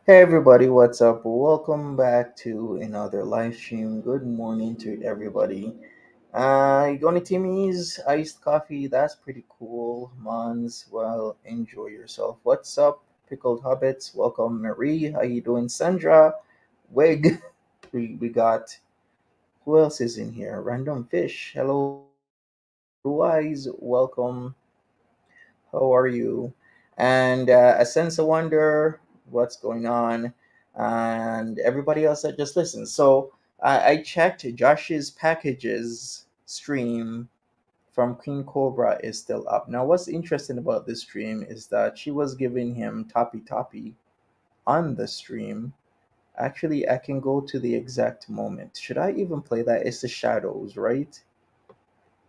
Hey everybody, what's up? Welcome back to another live stream. Good morning to everybody. You going to Timmy's iced coffee? That's pretty cool. Mons, well, enjoy yourself. What's up, pickled hobbits? Welcome, Marie. How you doing, Sandra? Wig. We got who else is in here? Random Fish. Hello, Blue Eyes. Welcome. How are you? And a sense of wonder, what's going on, and everybody else that just listens. So I checked Josh's packages stream from Queen Cobra is still up. Now, what's interesting about this stream is that she was giving him toppy toppy on the stream. Actually, I can go to the exact moment. Should I even play that? It's the shadows, right?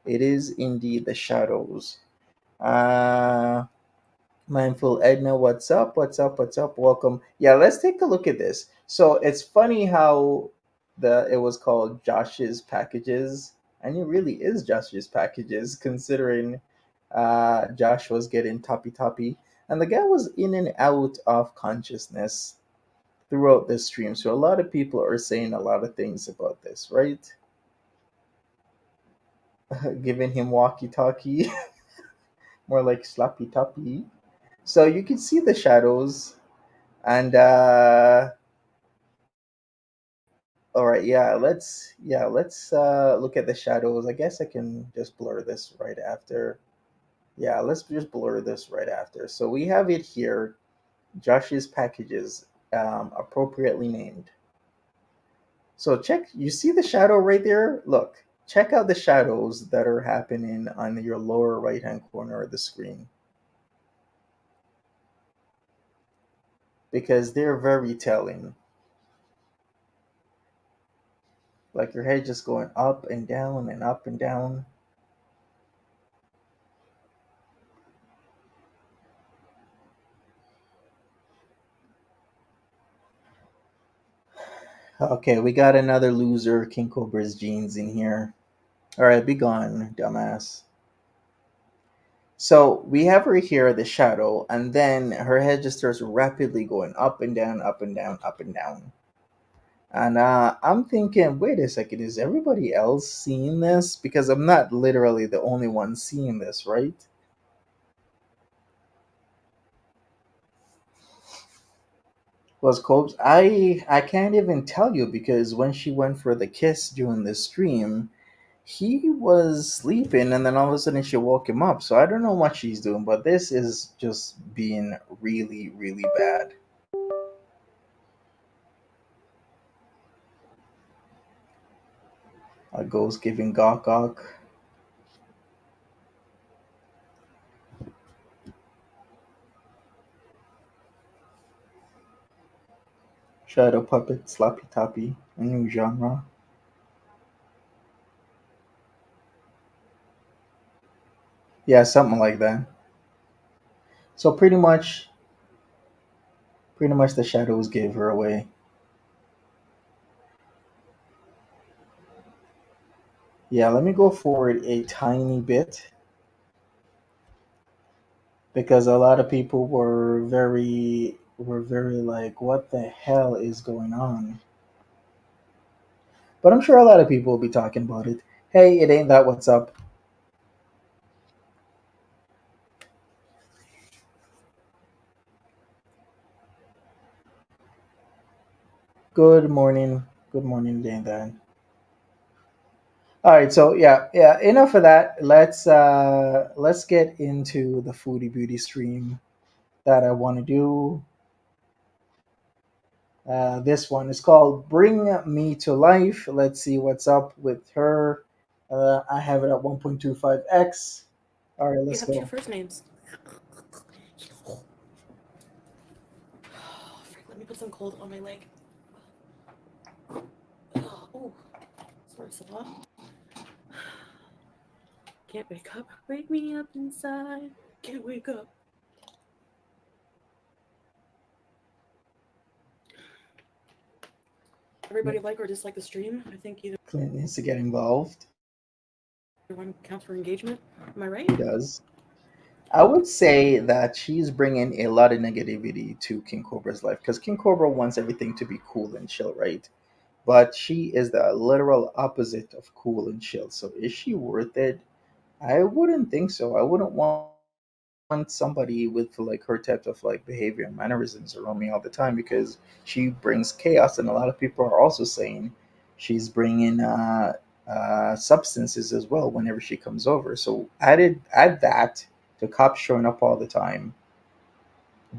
It is indeed the shadows. Uh, Mindful Edna, what's up? What's up? What's up? Welcome. Yeah, let's take a look at this. So it's funny how it was called Josh's Packages, and it really is Josh's Packages, considering Josh was getting toppy toppy, and the guy was in and out of consciousness throughout this stream. So a lot of people are saying a lot of things about this, right? Giving him walkie talkie, more like slappy toppy. So you can see the shadows. And all right, let's look at the shadows. I guess I can just blur this right after. Yeah, let's just blur this right after. So we have it here, Josh's packages, appropriately named. So check, you see the shadow right there? Look, check out the shadows that are happening on your lower right hand corner of the screen because they're very telling. Like your head just going up and down and up and down. Okay, we got another loser, King Cobra's jeans in here. All right, be gone, dumbass. So we have her here, the shadow, and then her head just starts rapidly going up and down, up and down, up and down. And I'm thinking, wait a second, is everybody else seeing this? Because I'm not literally the only one seeing this, right? Was Cobes? I can't even tell you because when she went for the kiss during the stream, he was sleeping and then all of a sudden she woke him up. So I don't know what she's doing, but this is just being really, really bad. A ghost giving gawk gawk. Shadow puppet, sloppy toppy, a new genre. Yeah, something like that. So pretty much the shadows gave her away. Yeah, let me go forward a tiny bit because a lot of people were very like, what the hell is going on? But I'm sure a lot of people will be talking about it. Hey, it ain't that what's up. Good morning. Good morning, it ain't that. All right, so yeah, enough of that. Let's get into the Foodie Beauty stream that I want to do. This one is called Bring Me to Life. Let's see what's up with her. I have it at 1.25x. All right, You let's have two go. first names. Frick, let me put some cold on my leg. Oh, sorry, Sabah. Can't wake up. Wake me up inside. Can't wake up. Everybody like or dislike the stream? I think either Clint needs to get involved. one counts for engagement. Am I right? He does. I would say that she's bringing a lot of negativity to King Cobra's life because King Cobra wants everything to be cool and chill, right? But she is the literal opposite of cool and chill. So is she worth it? I wouldn't think so. I wouldn't want somebody with like her type of like behavior and mannerisms around me all the time because she brings chaos, and a lot of people are also saying she's bringing substances as well whenever she comes over. So add that to cops showing up all the time.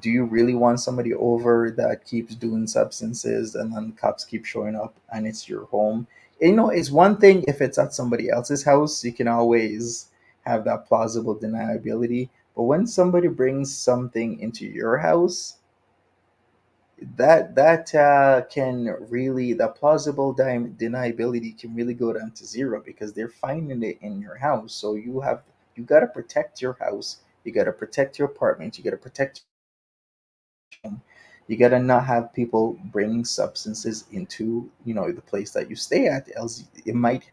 Do you really want somebody over that keeps doing substances and then cops keep showing up and it's your home? It's one thing if it's at somebody else's house, you can always have that plausible deniability. But when somebody brings something into your house, that can really the plausible deniability can really go down to zero because they're finding it in your house. So you got to protect your house, you got to protect your apartment, you got to protect your home, you got to not have people bringing substances into the place that you stay at, else it might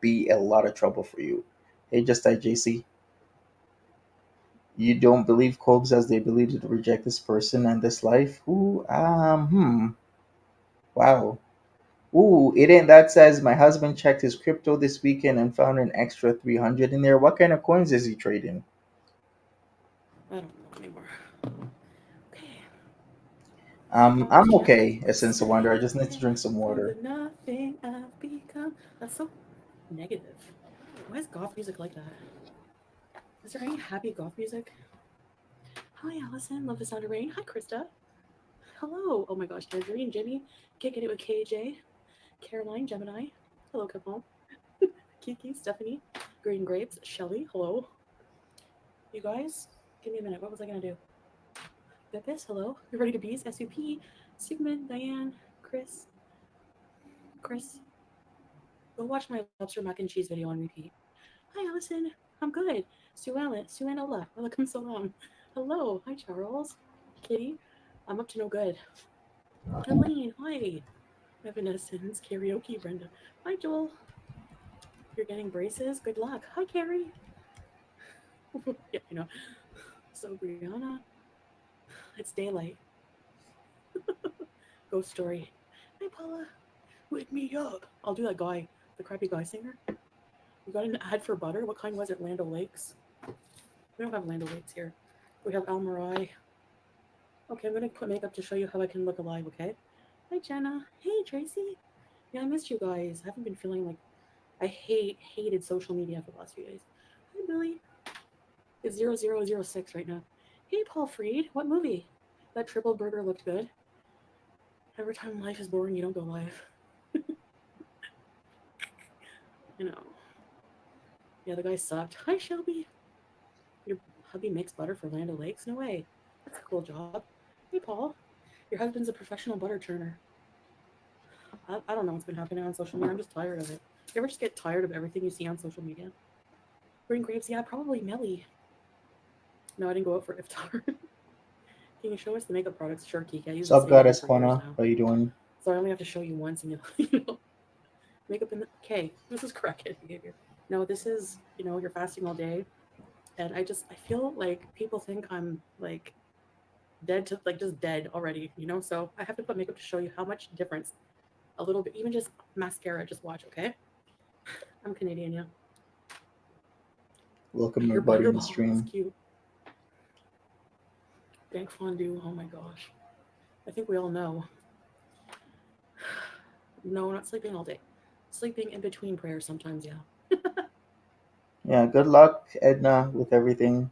be a lot of trouble for you. Hey, just like JC, you don't believe Cobes as they believe to reject this person and this life. Wow. Ooh, it ain't that says my husband checked his crypto this weekend and found an extra 300 in there. What kind of coins is he trading? I don't know anymore. Okay. All I'm Jack okay, Essence of Wonder. I say just need to drink some for water. the nothing I've become. That's so negative. Why is goth music like that? Is there any happy goth music? Hi, Allison. Love the sound of rain. Hi, Krista. Hello. Oh my gosh, Tangerine, Jimmy. Kicking it with KJ. Caroline, Gemini. Hello, Capone. Kiki, Stephanie. Green Grapes. Shelly. Hello. You guys, give me a minute. What was I going to do? Bepis, hello. You're ready to bees. SUP. Sigmund, Diane, Chris. Go watch my lobster mac and cheese video on repeat. Hi, Allison. I'm good. Suanola. Welcome so long. Hello. Hi, Charles. Kitty. I'm up to no good. Elaine. Hi. Evanescence. Karaoke. Brenda. Hi, Joel. You're getting braces. Good luck. Hi, Carrie. Yeah, I know. So, Brianna. It's daylight. Ghost story. Hi, Paula. Wake me up. I'll do that guy, the crappy guy singer. We got an ad for butter. What kind was it? Land O'Lakes? We don't have Land O'Lakes here. We have Almarai. Okay, I'm gonna put makeup to show you how I can look alive, okay? Hi, Jenna. Hey, Tracy. Yeah, I missed you guys. I haven't been feeling like I hated social media for the last few days. Hi, Billy. It's 0006 right now. Hey, Paul Freed. What movie? That triple burger looked good. Every time life is boring, you don't go live. You know. Yeah, the guy sucked. Hi, Shelby. Your hubby makes butter for Land O'Lakes? No way. That's a cool job. Hey, Paul. Your husband's a professional butter churner. I don't know what's been happening on social media. I'm just tired of it. You ever just get tired of everything you see on social media? Green grapes? Yeah, probably Melly. No, I didn't go out for iftar. Can you show us the makeup products? Sure, Kiki. I use the Sup, same one Goddess for years Kona? now. How you doing? So I only have to show you once and makeup in the. Okay, this is crackhead behavior. No, this is, you're fasting all day. And I feel like people think I'm like dead to like just dead already. So I have to put makeup to show you how much difference a little bit, even just mascara. Just watch, okay? I'm Canadian, yeah. Welcome Your everybody in the butterball is stream. cute. Dank fondue. Oh my gosh. I think we all know. No, not sleeping all day. Sleeping in between prayers sometimes, yeah. Yeah, good luck, Edna, with everything.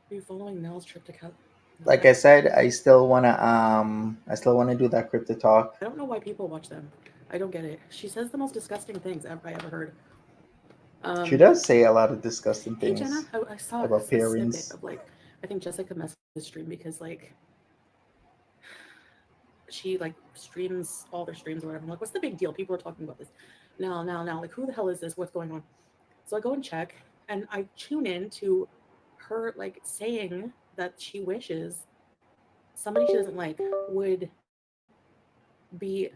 Are you following Mel's trip to Cal? No, Like I said, I still wanna do that crypto talk. I don't know why people watch them. I don't get it. She says the most disgusting things I ever heard. She Um, does say a lot of disgusting hey Jenna, things I saw about a snippet pairings. of like I think Jessica messaged stream because like she like streams all their streams or whatever. I'm like, what's the big deal? People are talking about this. Now. Like, who the hell is this? What's going on? So I go and check, and I tune in to her like saying that she wishes somebody she doesn't like would be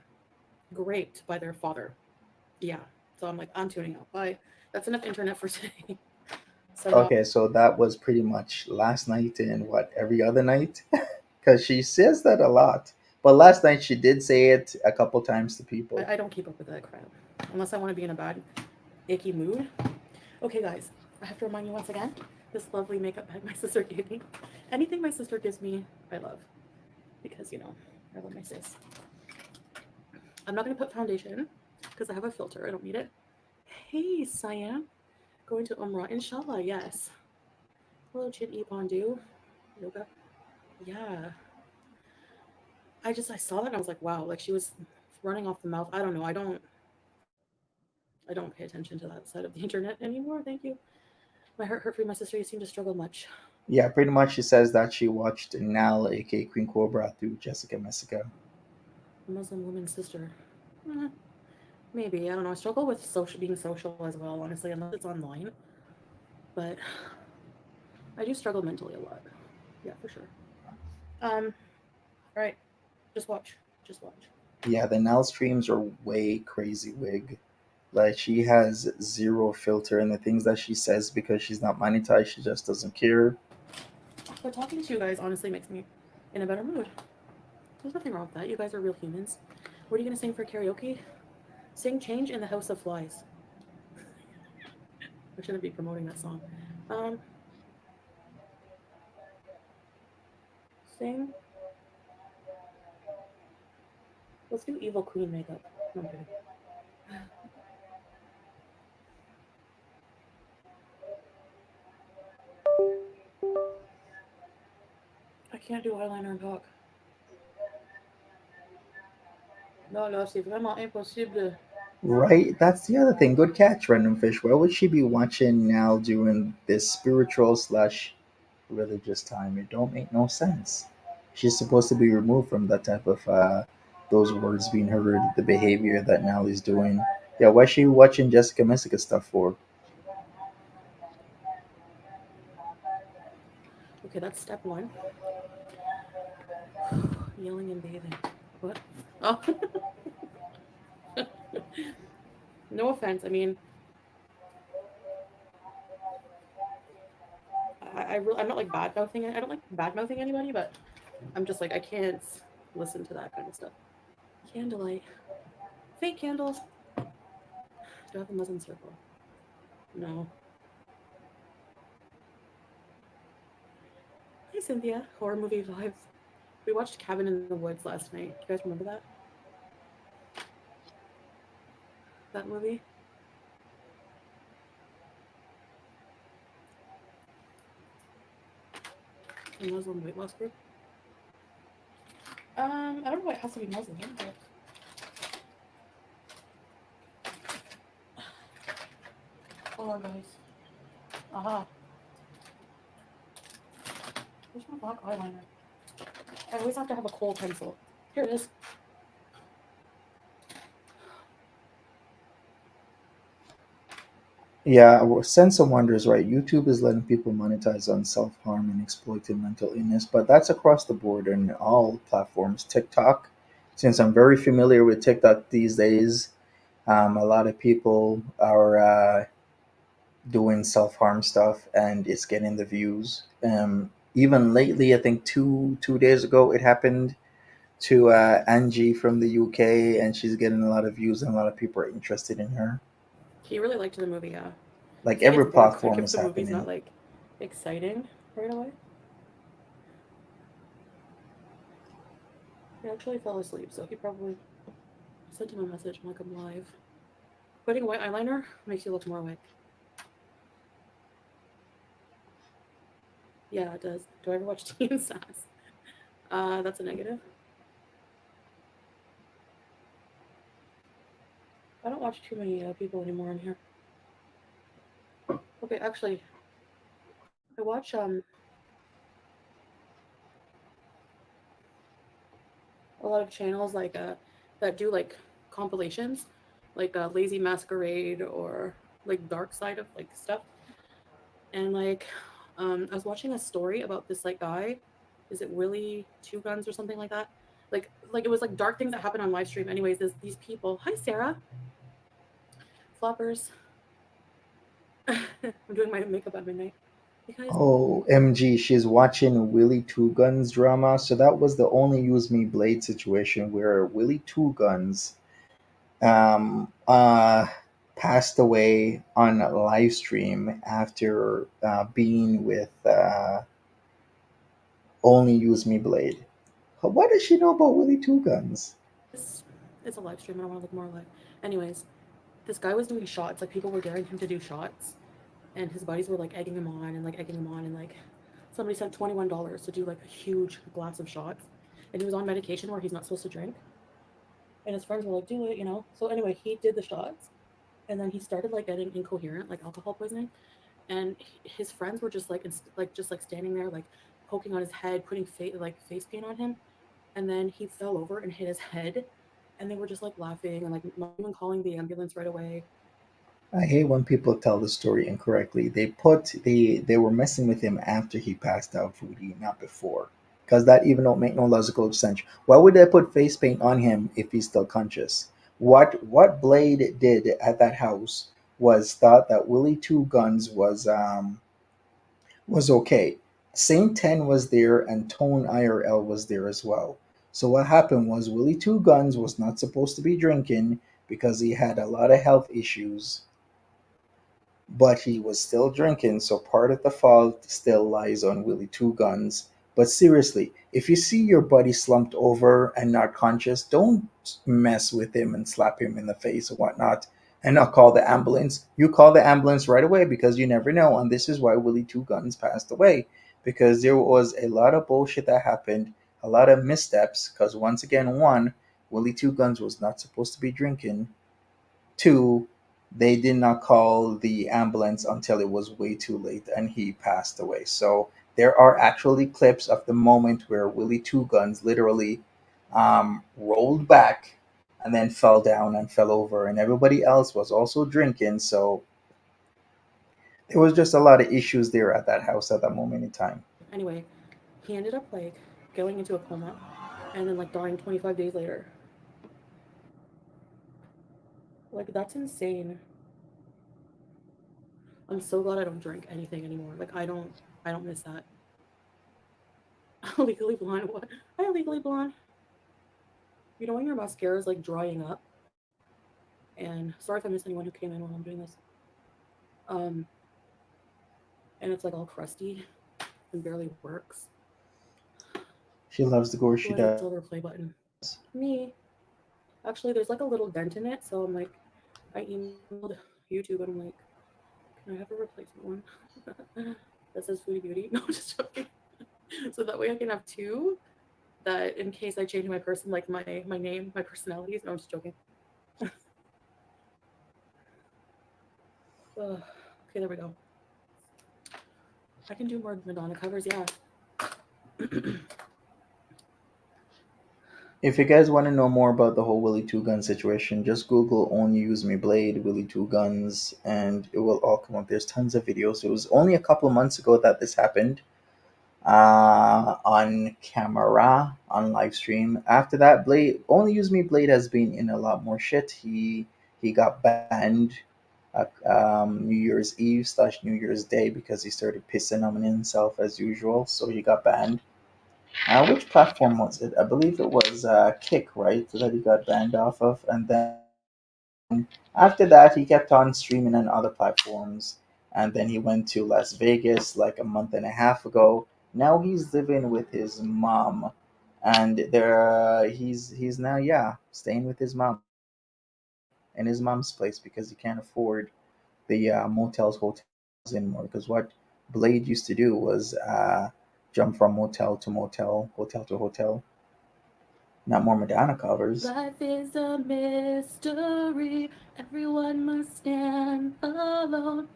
great by their father. Yeah. So I'm like, I'm tuning out. Bye. That's enough internet for today. So Okay, no, so that was pretty much last night and what, every other night? Because she says that a lot. But last night she did say it a couple times to people. I don't keep up with that crap unless I want to be in a bad, icky mood. Okay, guys, I have to remind you once again. This lovely makeup bag my sister gave me. Anything my sister gives me, I love because I love my sis. I'm not gonna put foundation because I have a filter. I don't need it. Hey, Siam, going to Umrah, inshallah. Yes. Hello, Chin E Bondu. Yoga. Yeah. I saw that and I was like, wow. Like she was running off the mouth. I don't know. I don't pay attention to that side of the internet anymore. Thank you. My heart hurt for you, my sister. You seem to struggle much. Yeah, pretty much she says that she watched Nal, aka Queen Cobra, through Jessica Messica. A Muslim woman's sister. Eh, maybe. I don't know. I struggle with being social as well, honestly, unless it's online. But I do struggle mentally a lot. Yeah, for sure. All right. Just watch. Just watch. Yeah, the Nal streams are way crazy wig. Like she has zero filter in the things that she says because she's not monetized. She just doesn't care. But talking to you guys honestly makes me in a better mood. There's nothing wrong with that. You guys are real humans. What are you gonna sing for karaoke? Sing "Change in the House of Flies." I shouldn't be promoting that song. Um, sing. Let's do Evil Queen makeup. No, I'm kidding. I can't do eyeliner and talk. No, no, c'est vraiment impossible. Right? That's the other thing. Good catch, Random Fish. Why would she be watching Nal during this spiritual slash religious time? It don't make no sense. She's supposed to be removed from that type of those words being heard, the behavior that Nal is doing. Yeah, why she watching Jessica Messica stuff for? Okay, that's step one. Yelling and bathing. What? Oh, no offense. I mean, I'm not like bad mouthing. I don't like bad mouthing anybody, but I'm just like I can't listen to that kind of stuff. Candlelight, fake candles. Do I have a Muslim circle? No. Hey Cynthia, horror movie vibes. We watched Cabin in the Woods last night. You guys remember that? That movie? A Muslim weight loss group. I don't know why it has to be Muslim, but hold on, guys. Aha. Where's my black eyeliner? I always have to have a kohl pencil. Here it is. Yeah, sense of wonder is right. YouTube is letting people monetize on self harm and exploiting mental illness, but that's across the board in all platforms. TikTok, since I'm very familiar with TikTok these days, a lot of people are doing self harm stuff, and it's getting the views. Even lately, I think two days ago, it happened to Angie from the UK, and she's getting a lot of views, and a lot of people are interested in her. He really liked the movie, yeah. Like See, it's every boring quick platform if is the movie's not happening. like exciting right away. He actually fell asleep, so he probably sent him a message like I'm live. Putting white eyeliner makes you look more awake. Yeah, it does. Do I ever watch Teen Sass? That's a negative. I don't watch too many people anymore in here. Okay, actually, I watch a lot of channels that do like compilations, like Lazy Masquerade or like Dark Side of like stuff. And like, I was watching a story about this like guy. Is it Willie Two Guns or something like that? Like it was like dark things that happen on live stream. Anyways, there's these people. Hi Sarah, floppers. I'm doing my makeup at midnight. because Oh, MG, she's watching Willie Two Guns drama. So that was the only Use Me Blade situation where Willie Two Guns um, uh, passed away on a live stream after being with Only Use Me Blade. What does she know about Willie Two Guns? it's a live stream. I don't want to look more live. Anyways, this guy was doing shots. Like people were daring him to do shots, and his buddies were like egging him on and like egging him on, and like somebody sent $21 to do like a huge glass of shots, and he was on medication where he's not supposed to drink, and his friends were like, "Do it," you know. So anyway, he did the shots, and then he started like getting incoherent, like alcohol poisoning, and his friends were just like just like standing there like poking on his head, putting face paint on him, and then he fell over and hit his head, and they were just like laughing and like not even calling the ambulance right away. I hate when people tell the story incorrectly. They were messing with him after he passed out, Foodie, not before. Because that even don't make no logical sense. Why would they put face paint on him if he's still conscious? What Blade did at that house was thought that Willie Two Guns was okay. Saint 10 was there and Tone IRL was there as well. So what happened was Willie Two Guns was not supposed to be drinking because he had a lot of health issues, but he was still drinking, so part of the fault still lies on Willie Two Guns. But seriously, if you see your buddy slumped over and not conscious, don't mess with him and slap him in the face or whatnot and not call the ambulance. You call the ambulance right away because you never know. And this is why Willie Two Guns passed away, because there was a lot of bullshit that happened, a lot of missteps. Because once again, one, Willie Two Guns was not supposed to be drinking. Two, they did not call the ambulance until it was way too late and he passed away. So there are actually clips of the moment where Willie Two Guns literally rolled back and then fell down and fell over, and everybody else was also drinking. So there was just a lot of issues there at that house at that moment in time. Anyway, he ended up like going into a coma and then like dying 25 days later. Like that's insane. I'm so glad I don't drink anything anymore. Like I don't miss that. Legally blonde. What? Hi, legally blonde. You know when your mascara is like drying up, and sorry if I miss anyone who came in while I'm doing this. Um, and it's like all crusty and barely works. She loves the gore Who she has a does. silver play button? Me. Actually, there's like a little dent in it, so I'm like, I emailed YouTube and I'm like, can I have a replacement one that says Foodie Beauty? No, I'm just joking. So that way I can have two that in case I change my person, like my name, my personalities. No, I'm just joking. Okay, there we go. I can do more Madonna covers. Yeah. If you guys want to know more about the whole Willie Two Gun situation, just Google Only Use Me Blade, Willie Two Guns, and it will all come up. There's tons of videos. It was only a couple of months ago that this happened on camera, on live stream. After that, Blade, Only Use Me Blade has been in a lot more shit. He got banned at New Year's Eve slash New Year's Day because he started pissing on himself as usual. So he got banned. Which platform was it? I believe it was Kick, right? That he got banned off of. And then after that, he kept on streaming on other platforms. And then he went to Las Vegas like a month and a half ago. Now he's living with his mom. And he's now, yeah, staying with his mom in his mom's place because he can't afford the motels, hotels anymore. Because what Blade used to do was jump from motel to motel, hotel to hotel. Not more Madonna covers. Life is a mystery. Everyone must stand alone.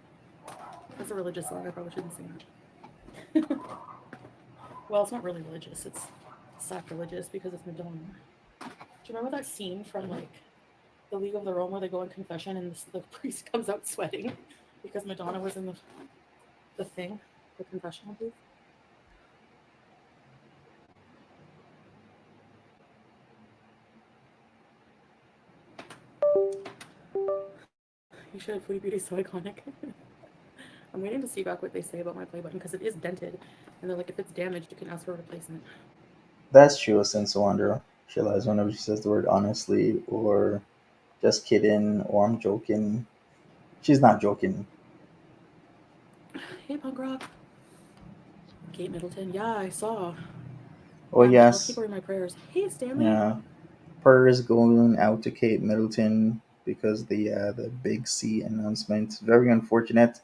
That's a religious song. I probably shouldn't sing that. Well, it's not really religious. It's sacrilegious because it's Madonna. Do you remember that scene from like the League of Their Own where they go in confession and the priest comes out sweating because Madonna was in the thing, the confessional booth? You should. Foodie Beauty is so iconic. I'm waiting to see back what they say about my play button because it is dented, and they're like, if it's damaged, you can ask for a replacement. That's true a sense of wonder. She lies whenever she says the word honestly or just kidding or I'm joking. She's not joking. Hey, punk rock. Kate Middleton. Yeah, I saw. Oh I'll keep yes, her in my prayers. Hey, Stanley. yeah. Prayers going out to Kate Middleton because the big C announcement. Very unfortunate.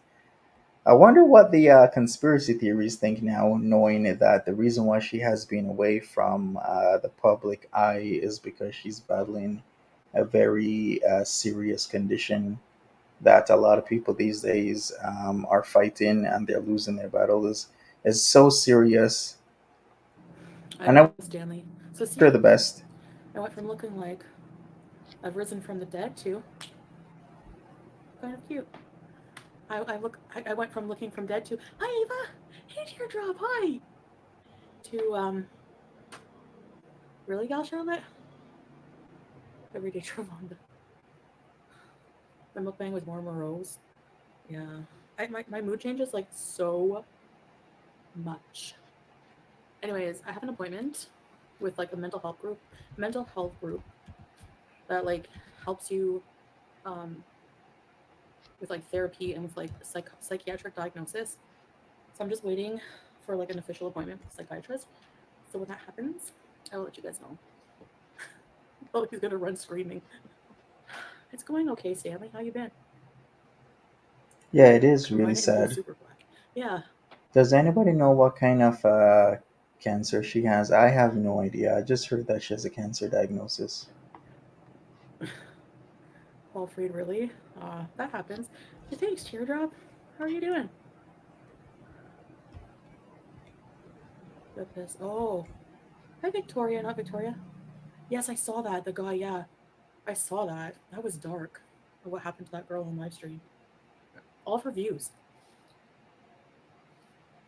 I wonder what the conspiracy theories think now, knowing that the reason why she has been away from the public eye is because she's battling a very serious condition that a lot of people these days are fighting and they're losing their battles. Is so serious, I and I know, wish Stanley. So, her the see, best. I went from looking like I've risen from the dead to kind of cute. I went from looking from dead to, hi, Ava. Hey, Teardrop. Hi. To, really, Gal Charlotte? Everyday Travonda. My mukbang was more morose. Yeah. My mood changes like so much. Anyways, I have an appointment with like a mental health group that like helps you um, with like therapy and with like psychiatric diagnosis. So I'm just waiting for like an official appointment with a psychiatrist. So when that happens, I will let you guys know. Oh, he's gonna run screaming. It's going okay, Stanley. How you been? Yeah, it is really Combine it into a sad. super black. Yeah. Does anybody know what kind of cancer she has? I have no idea. I just heard that she has a cancer diagnosis. Paul Freed, really? That happens. Hey, thanks, Teardrop. How are you doing? Goodness. Oh, hi, Victoria. Not Victoria. Yes, I saw that. The guy, yeah. I saw that. That was dark. What happened to that girl on live stream? All of her views.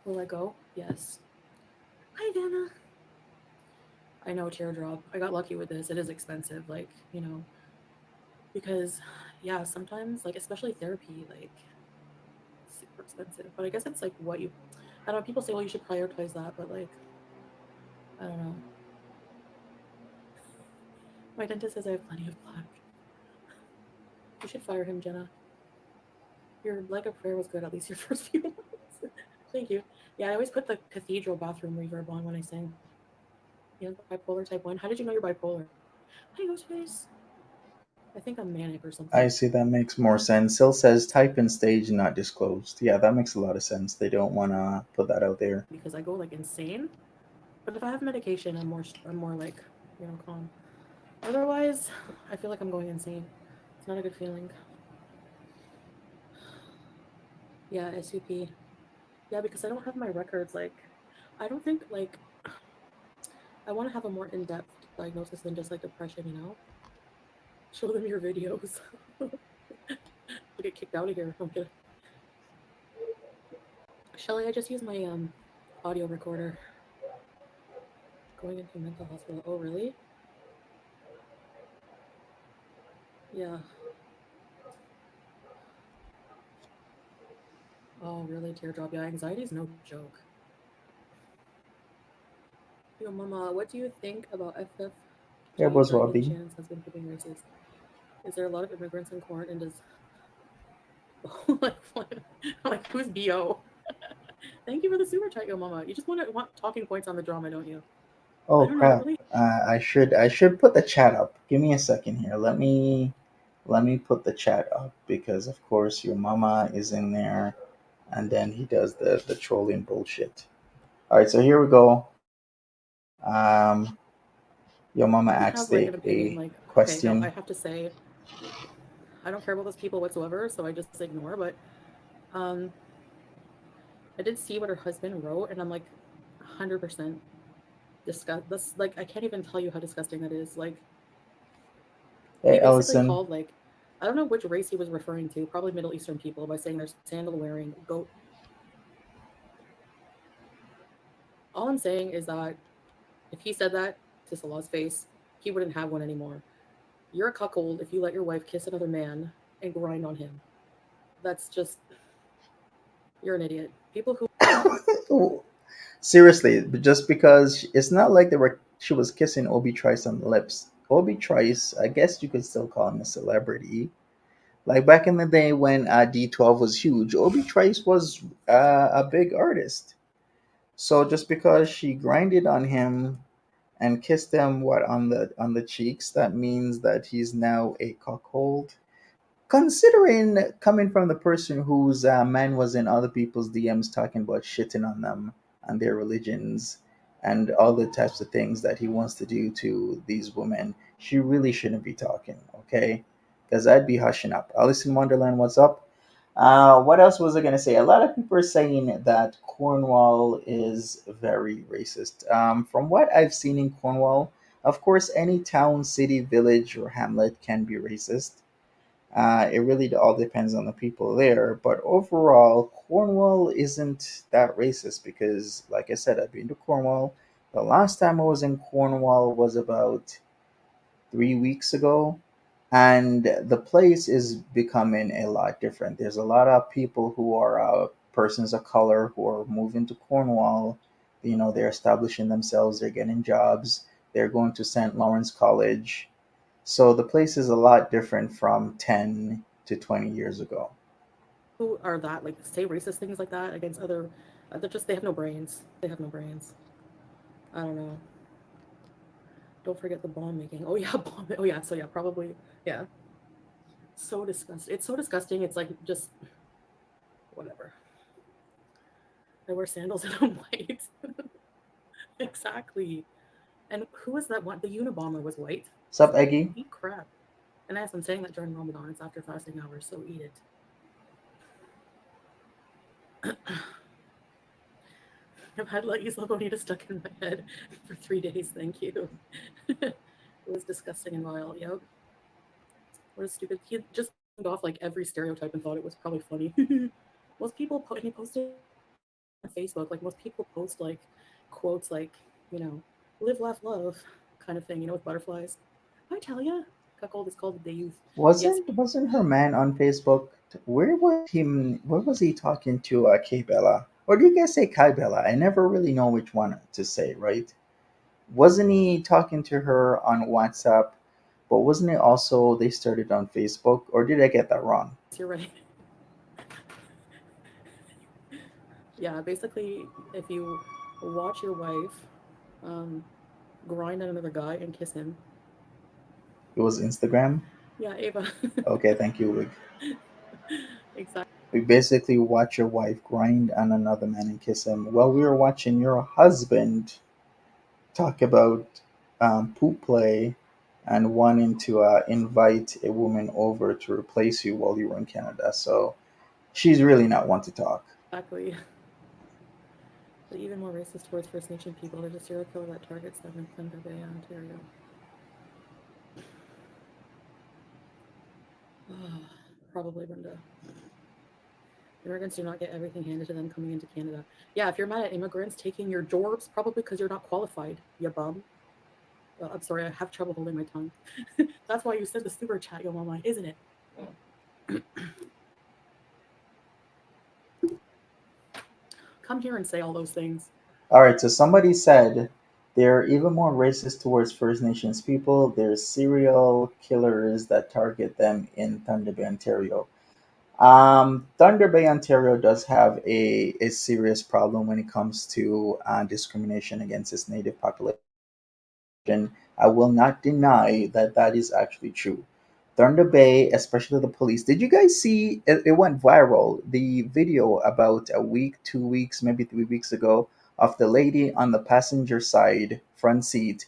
Will I go? Yes. Hi, Vanna. I know, Teardrop. I got lucky with this. It is expensive, like, because, yeah, sometimes, like, especially therapy, like, it's super expensive. But I guess it's like what you, I don't know, people say, well, you should prioritize that, but like, I don't know. My dentist says I have plenty of plaque. You should fire him, Jenna. Your leg of prayer was good, at least your first few months. Thank you. Yeah, I always put the cathedral bathroom reverb on when I sing. You know, bipolar type 1. How did you know you're bipolar? Hi, Ghostface. I think I'm manic or something. I see that makes more sense. Sil says type in stage not disclosed. Yeah, that makes a lot of sense. They don't want to put that out there. Because I go like insane. But if I have medication, I'm more like, calm. Otherwise, I feel like I'm going insane. It's not a good feeling. Yeah, SUP. Yeah, because I don't have my records. Like, I don't think like I want to have a more in-depth diagnosis than just like depression. Show them your videos. I'll get kicked out of here. I'm kidding. Shelly, I just used my audio recorder. Going into a mental hospital. Oh, really? Yeah. Oh, really? Teardrop. Yeah, anxiety is no joke. Yo, Mama, what do you think about Yeah, FFG was driving Wabi. chance has been proving racist? Is there a lot of immigrants in court and does like who's BO? Thank you for the super chat, yo mama. You just want talking points on the drama, don't you? I Oh don't know, crap! really. I should put the chat up. Give me a second here. Let me put the chat up because of course your mama is in there, and then he does the trolling bullshit. All right, so here we go. Um, your mama I asked have like an opinion, a like okay, no, I question. have to say I don't care about those people whatsoever, so I just ignore. But um, I did see what her husband wrote, and I'm like, 100% disgust. That's like I can't even tell you how disgusting that is. Like Hey he basically Ellison, called like I don't know which race he was referring to, probably Middle Eastern people, by saying they're sandal wearing goat. All I'm saying is that if he said that to Salah's face, he wouldn't have one anymore. You're a cuckold if you let your wife kiss another man and grind on him. That's just You're an idiot. People who Seriously, but just because it's not like they were, she was kissing Obi Trice on the lips. Obi Trice, I guess you could still call him a celebrity. Like back in the day when D12 was huge, Obi Trice was a big artist. So just because she grinded on him and kissed him what on the cheeks, that means that he's now a cuckold. Considering coming from the person whose man was in other people's DMs talking about shitting on them and their religions and all the types of things that he wants to do to these women, she really shouldn't be talking, okay? Because I'd be hushing up. Alice in Wonderland, what's up? What else was I going to say? A lot of people are saying that Cornwall is very racist. From what I've seen in Cornwall, of course, any town, city, village, or hamlet can be racist. It really all depends on the people there. But overall, Cornwall isn't that racist because, like I said, I've been to Cornwall. The last time I was in Cornwall was about 3 weeks ago, and the place is becoming a lot different. There's a lot of people who are persons of color who are moving to Cornwall. You know, they're establishing themselves, they're getting jobs, they're going to St. Lawrence College. So the place is a lot different from 10 to 20 years ago. are that like say racist things like that against other, they're just they have no brains. They have no brains. I don't know. Don't forget the bomb making. Oh yeah, bomb. Oh yeah. So yeah, probably yeah. So disgusting. It's so disgusting. It's like just whatever. I wear sandals and I'm white. Exactly. And who was that one? The Unabomber was white. Sup, So Eggy? eat crap. And as I'm saying that during Ramadan, it's after fasting hours, so eat it. I've had La Isla Bonita stuck in my head for 3 days. Thank you. It was disgusting and vile. Yep. What a stupid. He just named off like every stereotype and thought it was probably funny. Most people, and he posted on Facebook, like most people post like quotes like, you know, live, laugh, love kind of thing, you know, with butterflies. I tell ya, cuckold is called the youth. Yes, Wasn't her man on Facebook? Where was he talking to K Bella? Or do you guys say Kai Bella? I never really know which one to say, right? Wasn't he talking to her on WhatsApp? But wasn't it also they started on Facebook? Or did I get that wrong? yes, you're right. Yeah, basically, if you watch your wife um, grind on another guy and kiss him, It was Instagram. yeah, Ava, Okay, thank you, Wig. exactly. We basically watch your wife grind on another man and kiss him. Well, we were watching your husband talk about poop play and wanting to invite a woman over to replace you while you were in Canada. So she's really not one to talk. Exactly. But even more racist towards First Nation people. There's a serial killer that targets them in Thunder Bay, Ontario. Probably Brenda. Immigrants do not get everything handed to them coming into Canada. Yeah, if you're mad at immigrants taking your jobs, probably because you're not qualified, you bum. I'm sorry, I have trouble holding my tongue. That's why you said the super chat, yo mama, isn't it? Come here and say all those things. All right, so somebody said they're even more racist towards First Nations people. There's serial killers that target them in Thunder Bay, Ontario. Thunder Bay, Ontario does have a serious problem when it comes to discrimination against its native population. I will not deny that that is actually true. Thunder Bay, especially the police. Did you guys see it went viral? The video about a week, 2 weeks, maybe 3 weeks ago of the lady on the passenger side front seat,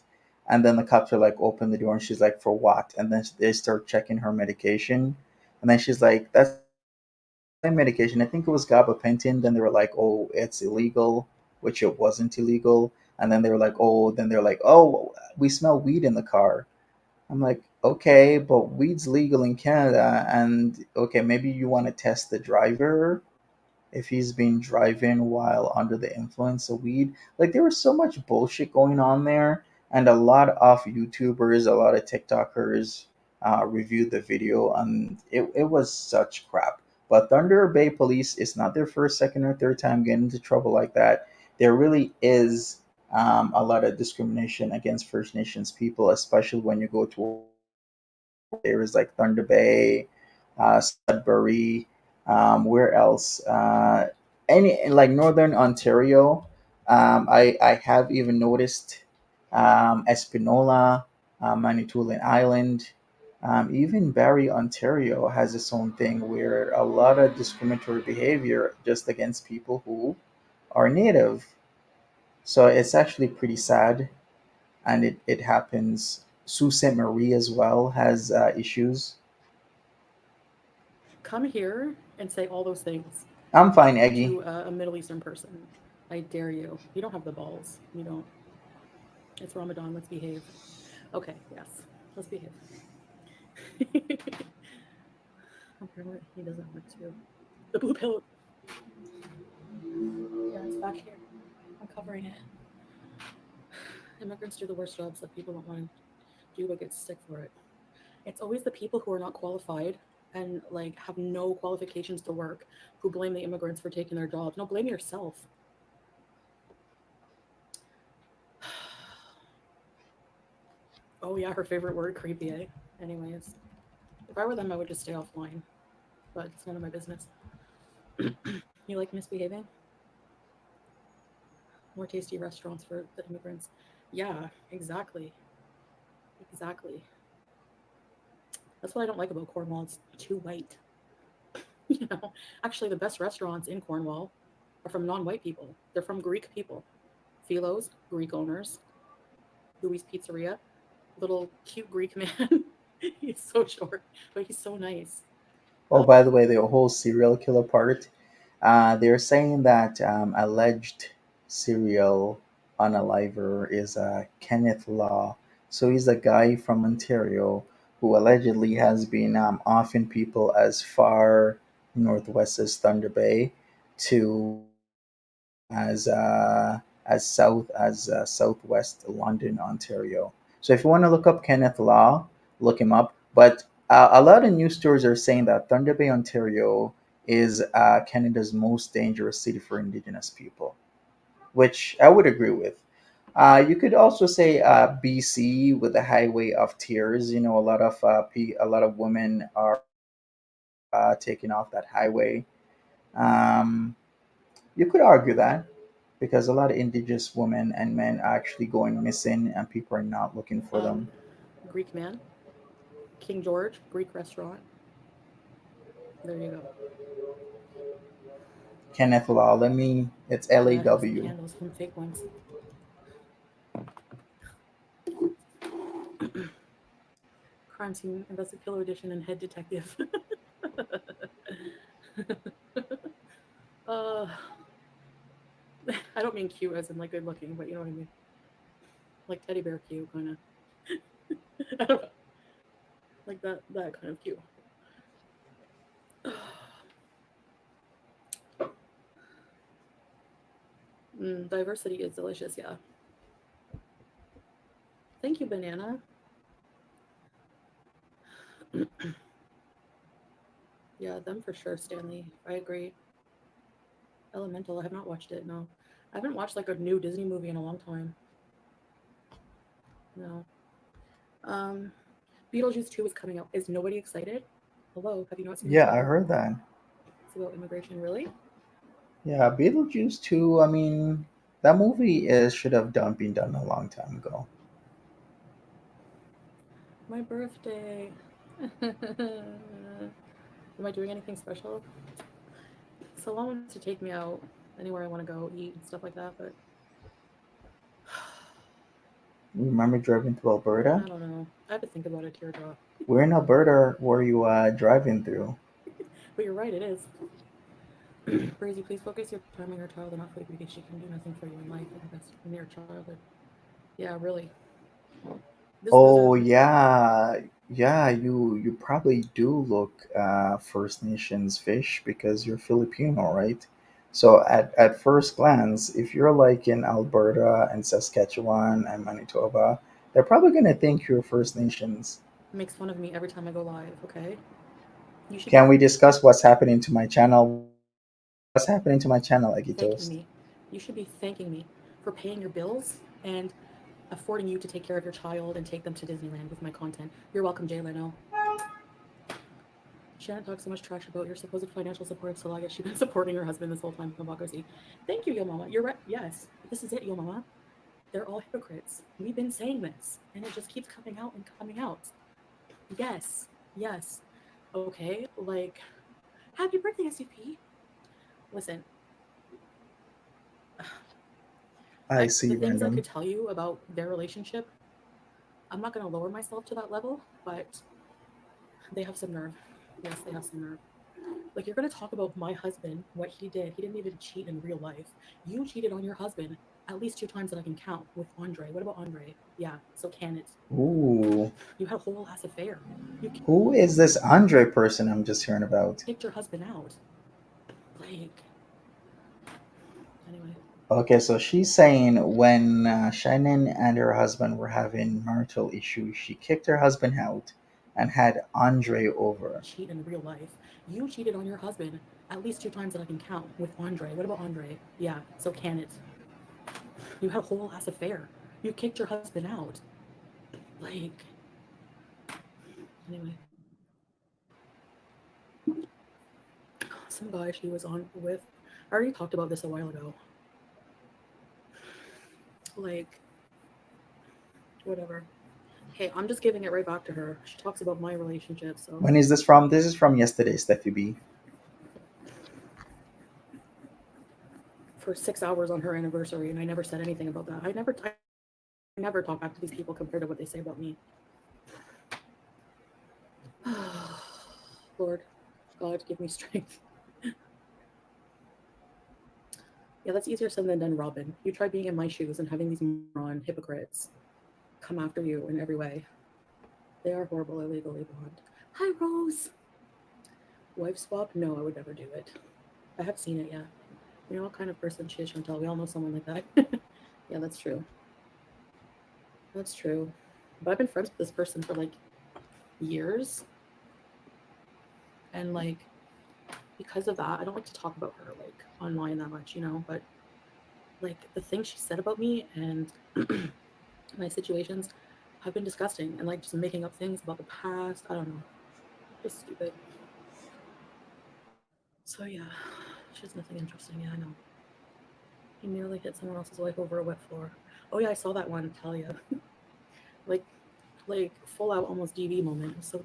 and then the cops are like, open the door, and she's like, for what? And then they start checking her medication, and then she's like, that's my medication. I think it was gabapentin. Then they were like, oh, it's illegal, which it wasn't illegal. And then they're like, oh, we smell weed in the car. I'm like, okay, but weed's legal in Canada, and okay, maybe you want to test the driver if he's been driving while under the influence of weed. Like there was so much bullshit going on there, and a lot of YouTubers, a lot of TikTokers reviewed the video, and it was such crap. But Thunder Bay Police is not their first, second, or third time getting into trouble like that. There really is a lot of discrimination against First Nations people, especially when you go towards areas like Thunder Bay, Sudbury, where else? Any like Northern Ontario. I have even noticed Espanola, Manitoulin Island, even Barrie, Ontario has its own thing where a lot of discriminatory behavior just against people who are native. So it's actually pretty sad, and it happens. Sault Ste. Marie as well has issues. Come here and say all those things I'm fine, Eggy. to a Middle Eastern person. I dare you. You don't have the balls. You don't. It's Ramadan. Let's behave. Okay, yes. Let's behave. Apparently, he doesn't want to. The blue pillow. Yeah, it's back here. I'm covering it. Immigrants do the worst jobs that people don't want to do but get sick for it. It's always the people who are not qualified and like have no qualifications to work who blame the immigrants for taking their jobs. No, blame yourself. Oh yeah, her favorite word, creepy, eh? Anyways, if I were them, I would just stay offline. But it's none of my business. You like misbehaving? More tasty restaurants for the immigrants. Yeah, exactly. Exactly. That's what I don't like about Cornwall. It's too white. You know, actually, the best restaurants in Cornwall are from non-white people. They're from Greek people. Philo's, Greek owners. Louis Pizzeria, little cute Greek man. He's so short, but he's so nice. Oh, Uh, by the way, the whole serial killer part. They're saying that alleged serial unaliver is Kenneth Law. So he's a guy from Ontario who allegedly has been offing people as far northwest as Thunder Bay to as south as southwest London, Ontario. So if you want to look up Kenneth Law, look him up. But a lot of news stories are saying that Thunder Bay, Ontario, is Canada's most dangerous city for Indigenous people, which I would agree with. You could also say BC with the Highway of Tears. You know, a lot of women are taking off that highway. Um, you could argue that because a lot of indigenous women and men are actually going missing and people are not looking for um, them. Greek man, King George, Greek restaurant. There you go. Kenneth Law, let me, it's L A Yeah, he has some W. candles, some fake ones. Crime scene, invested killer edition, and head detective. uh, I don't mean cute as in like good looking, but you know what I mean. Like teddy bear cute, kind of. I don't know, like that kind of cute. Diversity is delicious. Yeah. Thank you, banana. Yeah, them for sure, Stanley. I agree. Elemental. I have not watched it. No, I haven't watched like a new Disney movie in a long time. No. Um, Beetlejuice 2 is coming out. Is nobody excited? Hello, have you not seen the Yeah, I trailer? heard that. It's about immigration, really? Yeah, Beetlejuice too. I mean, that movie is should have been done a long time ago. My birthday. Am I doing anything special? Salon wants to take me out anywhere I want to go eat and stuff like that, but You remember driving through Alberta? I don't know. I have to think about it, teardrop. Where in Alberta were you driving through? But you're right, it is. Breezy, please focus your time on your child and not Foodie Beauty. She can do nothing for you in life and invest in your childhood. Yeah, really. This Oh lizard. yeah, yeah. You probably do look First Nations fish because you're Filipino, right? So at first glance, if you're like in Alberta and Saskatchewan and Manitoba, they're probably gonna think you're First Nations. Makes fun of me every time I go live, okay? You should be Can we discuss what's happening to my channel? What's happening to my channel, Eggy Toast? thanking me. You should be thanking me for paying your bills and affording you to take care of your child and take them to Disneyland with my content. You're welcome, Jay Leno. Shannon talks so much trash about your supposed financial support, so I guess she's been supporting her husband this whole time, hypocrisy. Thank you, Yo Mama. You're right. Yes, this is it, Yo Mama. They're all hypocrites. We've been saying this, and it just keeps coming out and coming out. Yes, yes. Okay, like, happy birthday, SUP. Listen, I see the things I random. could tell you about their relationship, I'm not going to lower myself to that level, but they have some nerve. Yes, they have some nerve. Like, you're going to talk about my husband, what he did. He didn't even cheat in real life. You cheated on your husband at least 2 times that I can count with Andre. What about Andre? Yeah, so can it? Ooh. You had a whole ass affair. You Who is this Andre person I'm just hearing about? kicked your husband out. Like, anyway. Okay, so she's saying when Shannon and her husband were having marital issues, she kicked her husband out and had Andre over. Cheat in real life. You cheated on your husband at least 2 times that I can count with Andre. What about Andre? Yeah, so can it? You had a whole ass affair. You kicked your husband out. Like, anyway. Some guy she was on with. I already talked about this a while ago. Like, whatever. Hey, I'm just giving it right back to her. She talks about my relationship, so When is this from? This is from yesterday, Steffi B. for 6 hours on her anniversary, and I never said anything about that. I never talk back to these people compared to what they say about me. Lord, God, give me strength. Yeah, that's easier said than done, Robin. You try being in my shoes and having these moron hypocrites come after you in every way. They are horrible, illegally blonde. Hi, Rose. Wife swap? No, I would never do it. I have seen it, yeah. You know what kind of person she is, Chantel? We all know someone like that. Yeah, that's true. That's true. But I've been friends with this person for like years, and like because of that, I don't like to talk about her like online that much, you know. But like the things she said about me and my situations have been disgusting, and like just making up things about the past. I don't know, just stupid. So yeah, she has nothing interesting. Yeah, I know. He nearly hit someone else's wife over a wet floor. Oh yeah, I saw that one. Talia, like like full out almost DV moment. So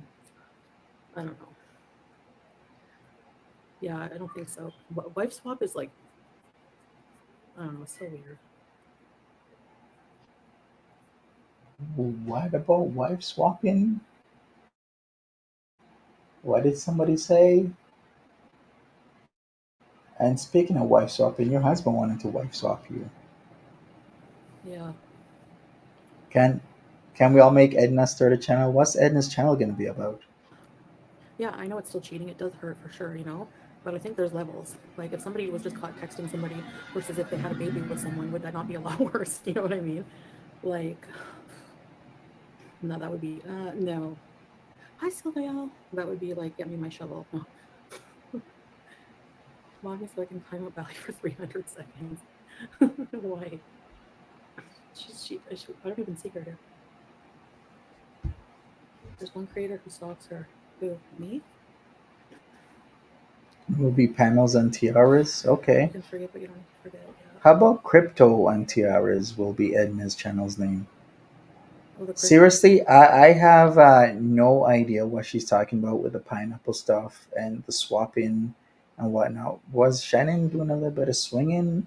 I don't know. Yeah, I don't think so. Wife swap is like I don't know. It's so weird. What about wife swapping? What did somebody say? And speaking of wife swapping, your husband wanted to wife swap you. Yeah, Can can we all make Edna start a channel? What's Edna's channel gonna be about? yeah. I know it's still cheating. It does hurt for sure, you know. But I think there's levels. Like if somebody was just caught texting somebody versus if they had a baby with someone, would that not be a lot worse? You know what I mean? Like, no, that would be no. Hi, Sylvia. That would be like get me my shovel. No. Mommy, so I can climb up valley for 300 seconds. Why? I don't even see her here. There's one creator who stalks her. Who? Me? It will be panels and tiaras. You Okay. can forget, but you don't need to forget. Yeah. How about crypto and tiaras will be Edna's channel's name? Oh, the crypt. Seriously, I have no idea what she's talking about with the pineapple stuff and the swapping and whatnot. Was Shannon doing a little bit of swinging?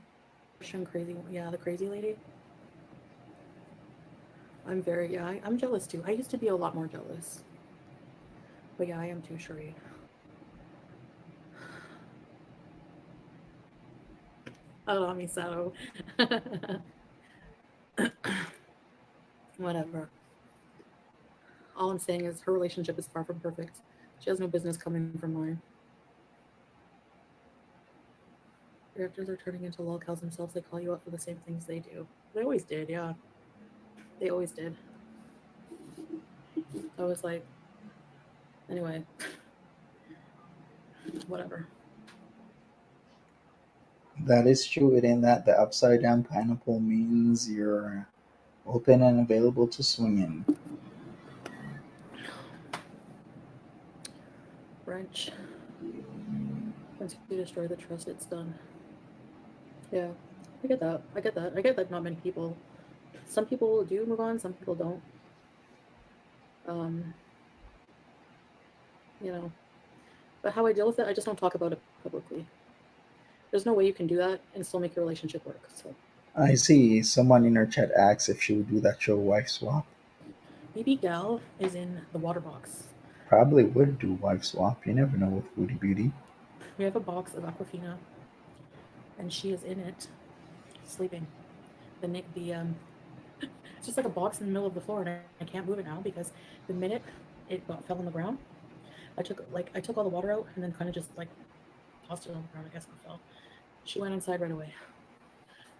Russian crazy. Yeah, the crazy lady. I'm very. Yeah, I'm jealous too. I used to be a lot more jealous. But yeah, I am too, Sheree. Oh, me so. Whatever. All I'm saying is her relationship is far from perfect. She has no business coming from mine. Reactors are turning into lolcows themselves. They call you out for the same things they do. They always did, yeah. They always did. I was like, anyway, whatever. That is true. In that the upside down pineapple means you're open and available to swinging. Wrench. Once you destroy the trust, it's done. Yeah, I get that. I get that. I get that not many people. Some people do move on, some people don't. Um, you know. But how I deal with it, I just don't talk about it publicly. There's no way you can do that and still make your relationship work. So I see someone in her chat asks if she would do that show wife swap. maybe Gal is in the water box. Probably would do wife swap. You never know with Foodie Beauty. We have a box of Aquafina, and she is in it, sleeping. The it's just like a box in the middle of the floor, and I can't move it now because the minute fell on the ground, I took all the water out and then kind of just like tossed it on the ground. I guess it fell. She went inside right away.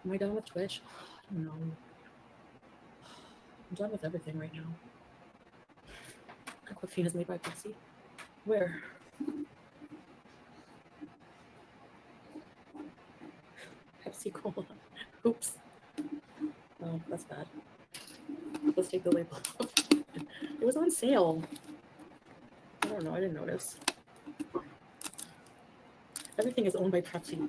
Am I done with Twitch? I don't know. I'm done with everything right now. Aquafina is made by Pepsi. Where? Pepsi Cola. Oops. Oh, that's bad. Let's take the label off. It was on sale. I don't know. I didn't notice. Everything is owned by Pepsi.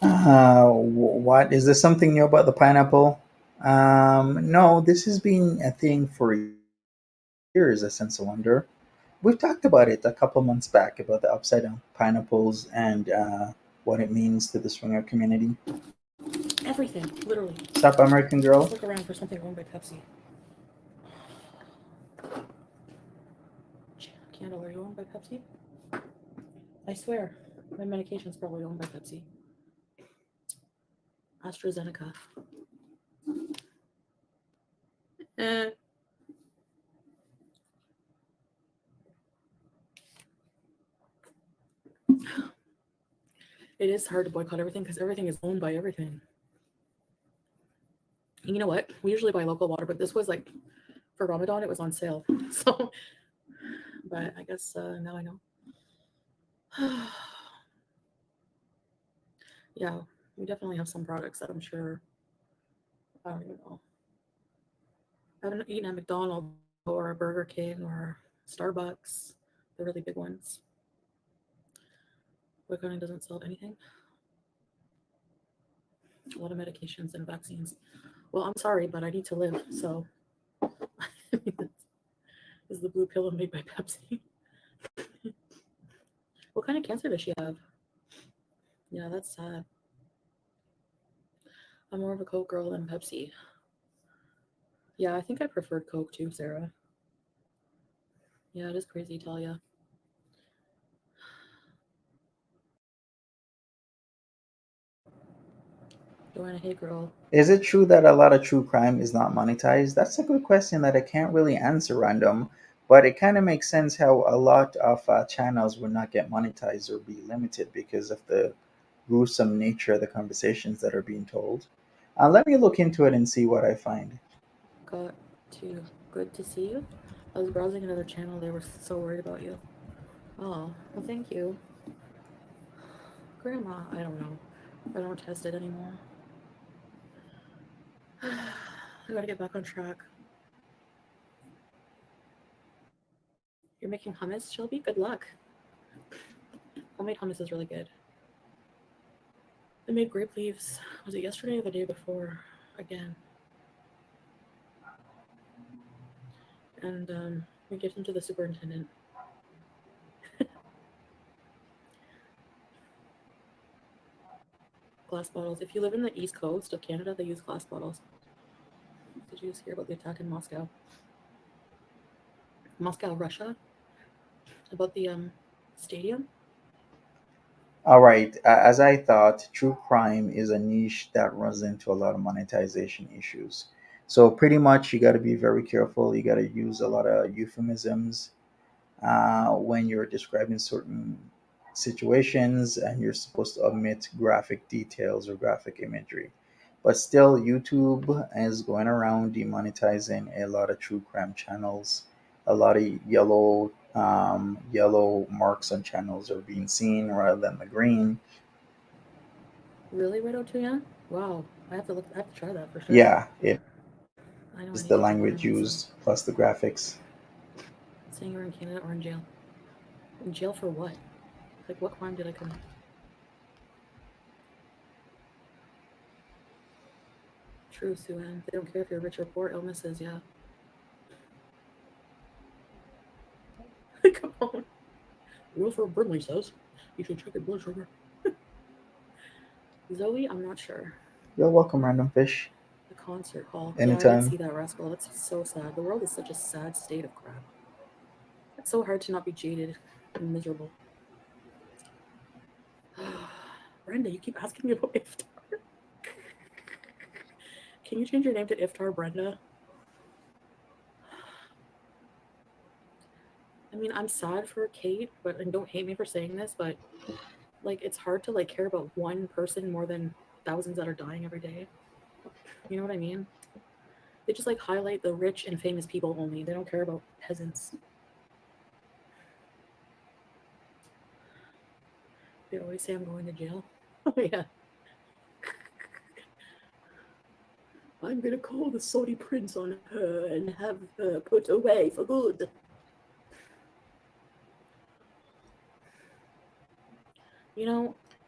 What is this something new about the pineapple? No, this has been a thing for years. A sense of wonder. We've talked about it a couple months back about the upside down pineapples and what it means to the swinger community. Everything, literally. Sup, American Let's girl? look around for something owned by Pepsi. Candle, are you owned by Pepsi? I swear, my medication's probably owned by Pepsi. AstraZeneca. Eh. It is hard to boycott everything because everything is owned by everything. And you know what? We usually buy local water, but this was like for Ramadan, it was on sale. So, but I guess now I know. Yeah, we definitely have some products that I'm sure I don't even know. I haven't eaten at McDonald's or a Burger King or Starbucks, the really big ones. Boycotting doesn't solve anything. A lot of medications and vaccines. Well, I'm sorry, but I need to live. So, this is the blue pill made by Pepsi. What kind of cancer does she have? Yeah, that's sad. I'm more of a Coke girl than Pepsi. Yeah, I think I preferred Coke too, Sarah. Yeah, it is crazy, Talia. Joanna, hey girl. Is it true that a lot of true crime is not monetized? That's a good question that I can't really answer random, but it kind of makes sense how a lot of channels would not get monetized or be limited because of the gruesome nature of the conversations that are being told. Let me look into it and see what I find. Got to. Good to see you. I was browsing another channel. They were so worried about you. Oh, well, thank you. Grandma, I don't know. I don't test it anymore. I gotta get back on track. You're making hummus, Shelby? Good luck. Homemade hummus is really good. I made grape leaves. Was it yesterday or the day before? Again. And we gave them to the superintendent. Glass bottles. If you live in the east coast of Canada, they use glass bottles. Did you just hear about the attack in Moscow? Moscow, Russia? About the stadium? All right, as I thought, true crime is a niche that runs into a lot of monetization issues. So, pretty much, you got to be very careful. You got to use a lot of euphemisms when you're describing certain situations, and you're supposed to omit graphic details or graphic imagery. But still, YouTube is going around demonetizing a lot of true crime channels, a lot of yellow yellow marks on channels are being seen rather than the green. Really, Widow Tuyan? Wow, I have to look. I have to try that for sure. Yeah, it I know is I the need to do that. I language need some. used plus the graphics. Saying you're in Canada or in jail. In jail for what? Like, what crime did I commit? True, Suan. They don't care if you're rich or poor. Illnesses, yeah. Come on. Wilford Brimley says you should check your blood sugar. Zoe, I'm not sure. You're welcome, random fish. The concert hall. Yeah, I did Anytime. see that, Rascal. That's so sad. The world is such a sad state of crap. It's so hard to not be jaded and miserable. Brenda, you keep asking me about Iftar. Can you change your name to Iftar, Brenda? I mean, I'm sad for Kate, but and don't hate me for saying this, but like it's hard to like care about one person more than thousands that are dying every day. You know what I mean? They just like highlight the rich and famous people only. They don't care about peasants. They always say I'm going to jail. Oh yeah, I'm gonna call the Saudi prince on her and have her put away for good. You know,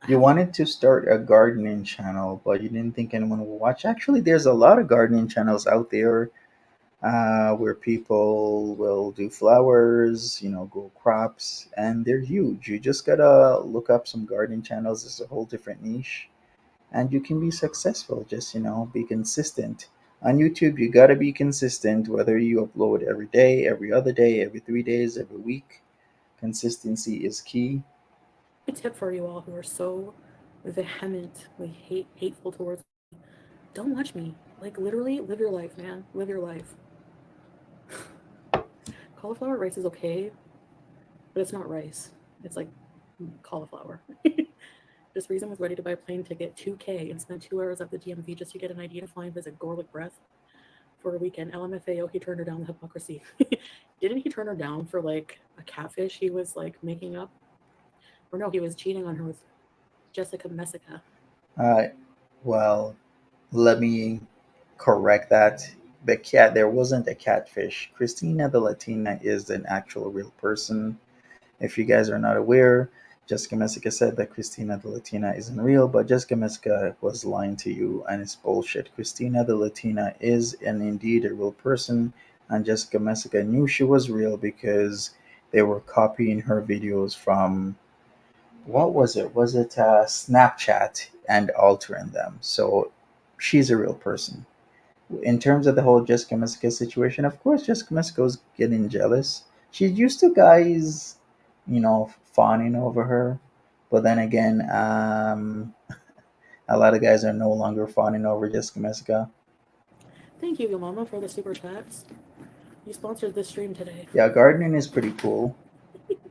You have you? wanted to start a gardening channel, but you didn't think anyone would watch. Actually, there's a lot of gardening channels out there where people will do flowers, grow crops, and they're huge. You just gotta look up some gardening channels. It's a whole different niche, and you can be successful. Just be consistent. On YouTube, you gotta be consistent. Whether you upload every day, every other day, every 3 days, every week, consistency is key. A tip for you all who are so vehemently hateful towards me. Don't watch me. Like literally, live your life, man. Live your life. Cauliflower rice is okay, but it's not rice. It's like cauliflower. This reason was ready to buy a plane ticket, 2K, and spend 2 hours at the DMV just to get an ID to fly and visit Gorlick Breath for a weekend. LMFAO, he turned her down. The hypocrisy. Didn't he turn her down for like a catfish he was like making up? Or no, he was cheating on her with Jessica Messica. Uh, well, let me correct that. There wasn't a catfish. Christina the Latina is an actual real person. If you guys are not aware, Jessica Messica said that Christina the Latina isn't real, but Jessica Messica was lying to you and it's bullshit. Christina the Latina is and indeed a real person, and Jessica Messica knew she was real because they were copying her videos from what was it? Was it Snapchat and altering them? So she's a real person. In terms of the whole Jessica Messica situation, of course, Jessica Messica's getting jealous. She's used to guys, fawning over her, but then again, a lot of guys are no longer fawning over Jessica Messica. Thank you, Mama, for the super chats. You sponsored this stream today. Yeah, gardening is pretty cool.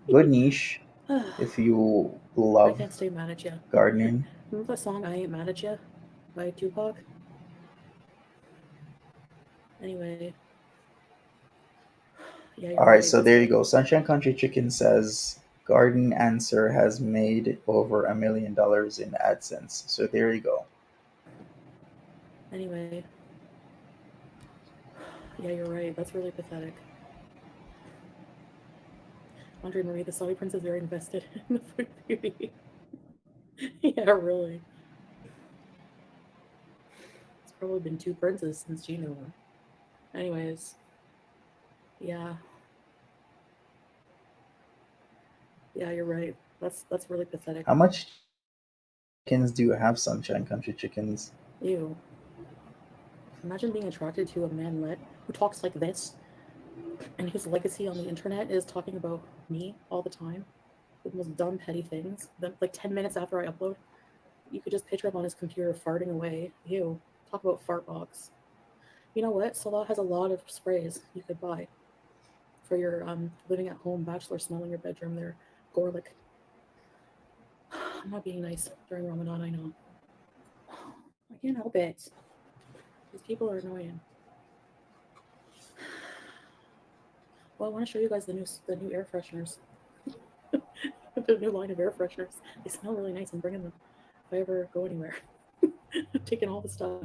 Good niche I if you love can't stay mad at you. gardening. Remember that song "I Ain't Mad at You" by Tupac? Anyway, yeah, you're All right, right. so That's there you right. go. Sunshine Country Chicken says Garden Answer has made over $1 million in AdSense. So there you go. Anyway, yeah, you're right. That's really pathetic. Andre Marie, the Saudi prince is very invested in the food beauty. Yeah, really. It's probably been two princes since Gina one. Anyways, yeah, yeah, you're right. That's really pathetic. How much chickens do you have, Sunshine Country Chickens? Ew. Imagine being attracted to a manlet who talks like this, and whose legacy on the internet is talking about me all the time with the most dumb, petty things. Then, like 10 minutes after I upload, you could just picture him on his computer farting away. Ew. Talk about fart box. You know what? Salah has a lot of sprays you could buy for your living at home bachelor smell in your bedroom there. Gorlick. I'm not being nice during Ramadan, I know. I can't help it. These people are annoying. Well, I want to show you guys the new air fresheners, the new line of air fresheners. They smell really nice. I'm bringing them if I ever go anywhere. Taking all the stuff.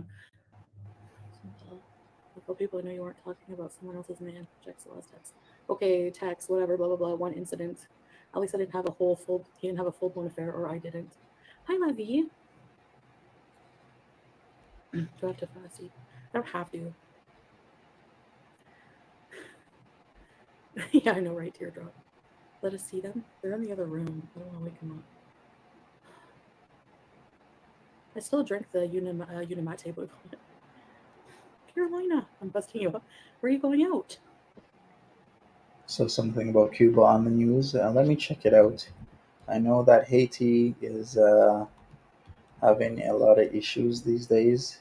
Well, people, I know you weren't talking about someone else's man. Checks the last text. Okay, text, whatever, blah blah blah. One incident. At least I didn't have a whole full. He didn't have a full blown affair, or I didn't. Hi, Lovey. Do I have to fancy? I don't have to. Yeah, I know, right? Teardrop. Let us see them. They're in the other room. I don't want to wake them up. I still drink the Unimate blue. Carolina, I'm busting you up. Where are you going out? So something about Cuba on the news. Let me check it out. I know that Haiti is having a lot of issues these days.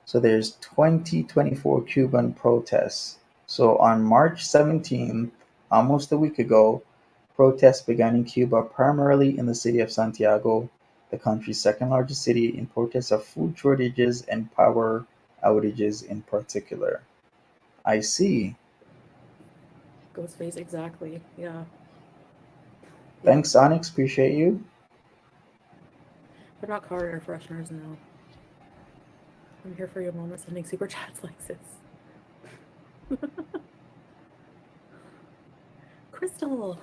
So there's 2024 Cuban protests. So on March 17th, almost a week ago, protests began in Cuba, primarily in the city of Santiago, the country's second largest city, in protest of food shortages and power outages in particular. I see. Ghostface, exactly. Yeah, yep. Thanks, Onyx. Appreciate you. They're not car air fresheners now. I'm here for your moment sending super chats like this. Crystal.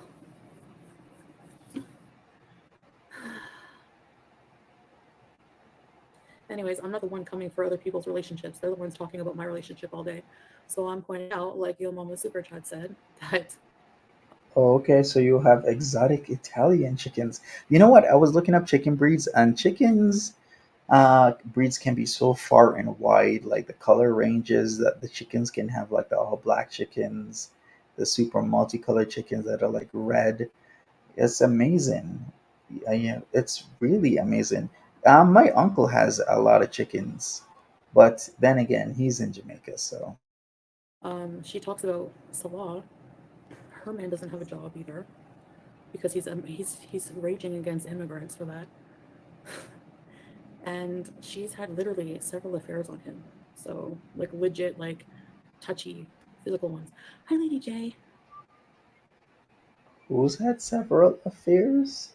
Anyways, I'm not the one coming for other people's relationships. They're the ones talking about my relationship all day. So I'm pointing out, like your mama super chat said, that Oh, okay, so you have exotic Italian chickens. You know what? I was looking up chicken breeds, and chickens breeds can be so far and wide. Like the color ranges that the chickens can have, like the all black chickens, the super multicolored chickens that are like red. It's amazing. Yeah, it's really amazing. My uncle has a lot of chickens, but then again, he's in Jamaica, so. she talks about Salah. Her man doesn't have a job either because he's raging against immigrants for that. And she's had literally several affairs on him. So like legit, like touchy, physical ones. Hi, Lady J. Who's had several affairs?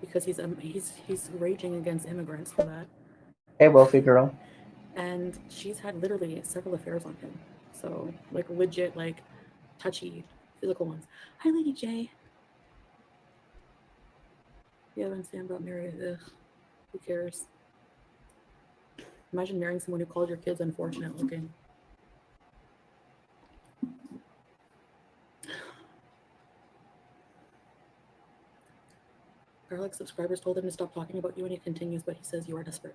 Because he's raging against immigrants for that. Hey, wealthy girl. And she's had literally several affairs on him. So like legit, like touchy, physical ones. Hi, Lady J. Yeah, and Sam got married. Ugh, who cares? Imagine marrying someone who called your kids unfortunate looking. Garlic subscribers told him to stop talking about you, and he continues, but he says you are desperate.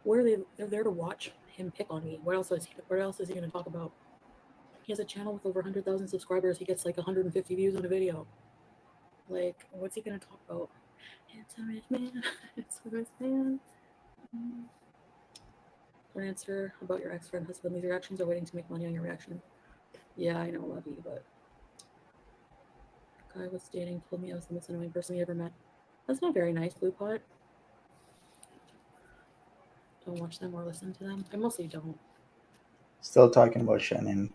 Where are they? They're there to watch him pick on me. What else is he going to talk about? He has a channel with over 100,000 subscribers. He gets like 150 views on a video. Like, what's he going to talk about? It's a rich man. It's a rich man. Don't answer about your ex-friend husband. These reactions are waiting to make money on your reaction. Yeah, I know, love you, but the guy I was dating told me I was the most annoying person he ever met. That's not very nice, Blue Pot. Don't watch them or listen to them. I mostly don't. Still talking about Shannon.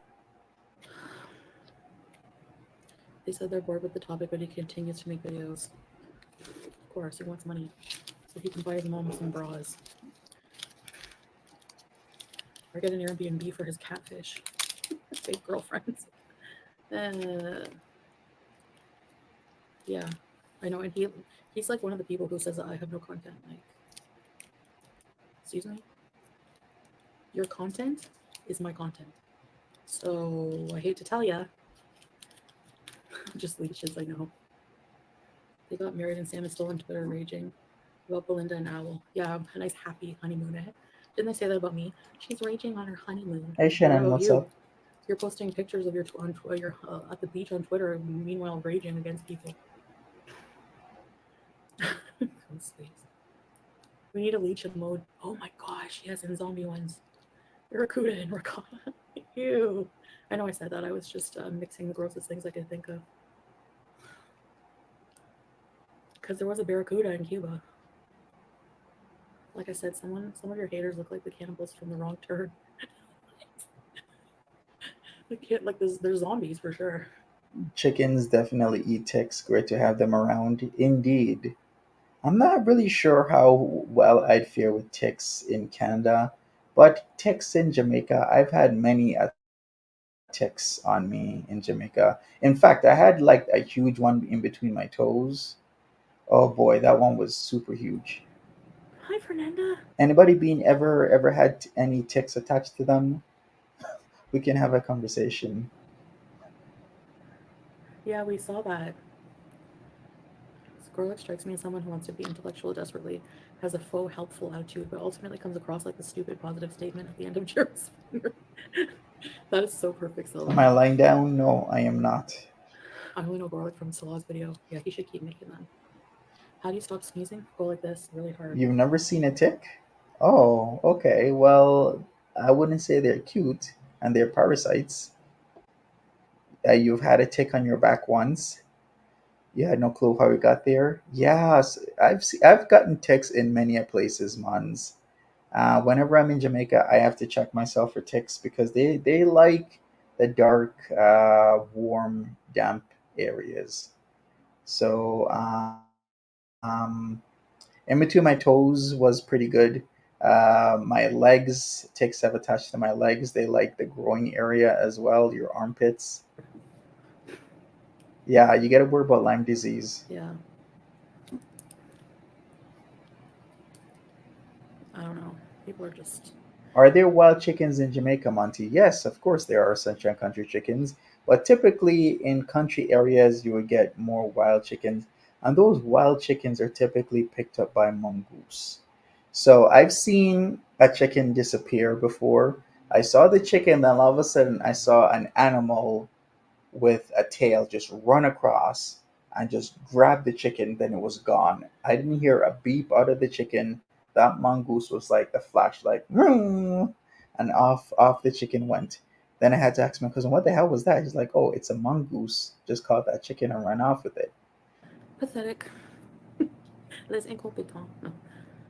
They said they're bored with the topic, but he continues to make videos. Of course, he wants money, so he can buy his mom some bras. Or get an Airbnb for his catfish. Fake girlfriends. Uh, yeah, I know, and he's like one of the people who says that I have no content. Like, excuse me, your content is my content. So I hate to tell ya, just leeches. I know. They got married, and Sam is still on Twitter raging about Belinda and Owl. Yeah, a nice happy honeymoon. Didn't they say that about me? She's raging on her honeymoon. Hey, What Shannon, about what's you? up? You're posting pictures of your at the beach on Twitter, meanwhile raging against people. Space. We need a leech in mode. Oh my gosh, yes, and zombie ones. Barracuda and ricotta. Ew. I know I said that. I was just mixing the grossest things I could think of. Because there was a barracuda in Cuba. Like I said, some of your haters look like the cannibals from the wrong turn. I can't like this. They're zombies for sure. Chickens definitely eat ticks. Great to have them around. Indeed. I'm not really sure how well I'd fare with ticks in Canada, but ticks in Jamaica, I've had many ticks on me in Jamaica. In fact, I had like a huge one in between my toes. Oh boy, that one was super huge. Hi, Fernanda. Anybody being ever had any ticks attached to them? We can have a conversation. Yeah, we saw that. Scorlick strikes me as someone who wants to be intellectual desperately, has a faux helpful attitude, but ultimately comes across like the stupid positive statement at the end of Jerem's finger. That is so perfect, Am I Sylvan. lying down? No, I am not. I only know Garlic from Salah's video. Yeah, he should keep making them. How do you stop sneezing? Go like this, really hard. You've never seen a tick? Oh, okay. Well, I wouldn't say they're cute and they're parasites. You've had a tick on your back once. You had no clue how it got there. Yes, I've gotten ticks in many a places, mons. Whenever I'm in Jamaica, I have to check myself for ticks because they like the dark, warm, damp areas. So in between my toes was pretty good. My legs, ticks have attached to my legs. They like the growing area as well, your armpits. Yeah, you got to worry about Lyme disease. Yeah, I don't know. People are just. Are there wild chickens in Jamaica, Monty? Yes, of course there are Sunshine Country chickens, but typically in country areas you would get more wild chickens, and those wild chickens are typically picked up by mongoose. So I've seen a chicken disappear before. I saw the chicken, then all of a sudden I saw an animal with a tail just run across and just grab the chicken, then it was gone. I didn't hear a beep out of the chicken. That mongoose was like the flash, like, "Vroom," and off the chicken went. Then I had to ask my cousin, what the hell was that? He's like, oh, it's a mongoose. Just caught that chicken and ran off with it. Pathetic. Les incompetents. No.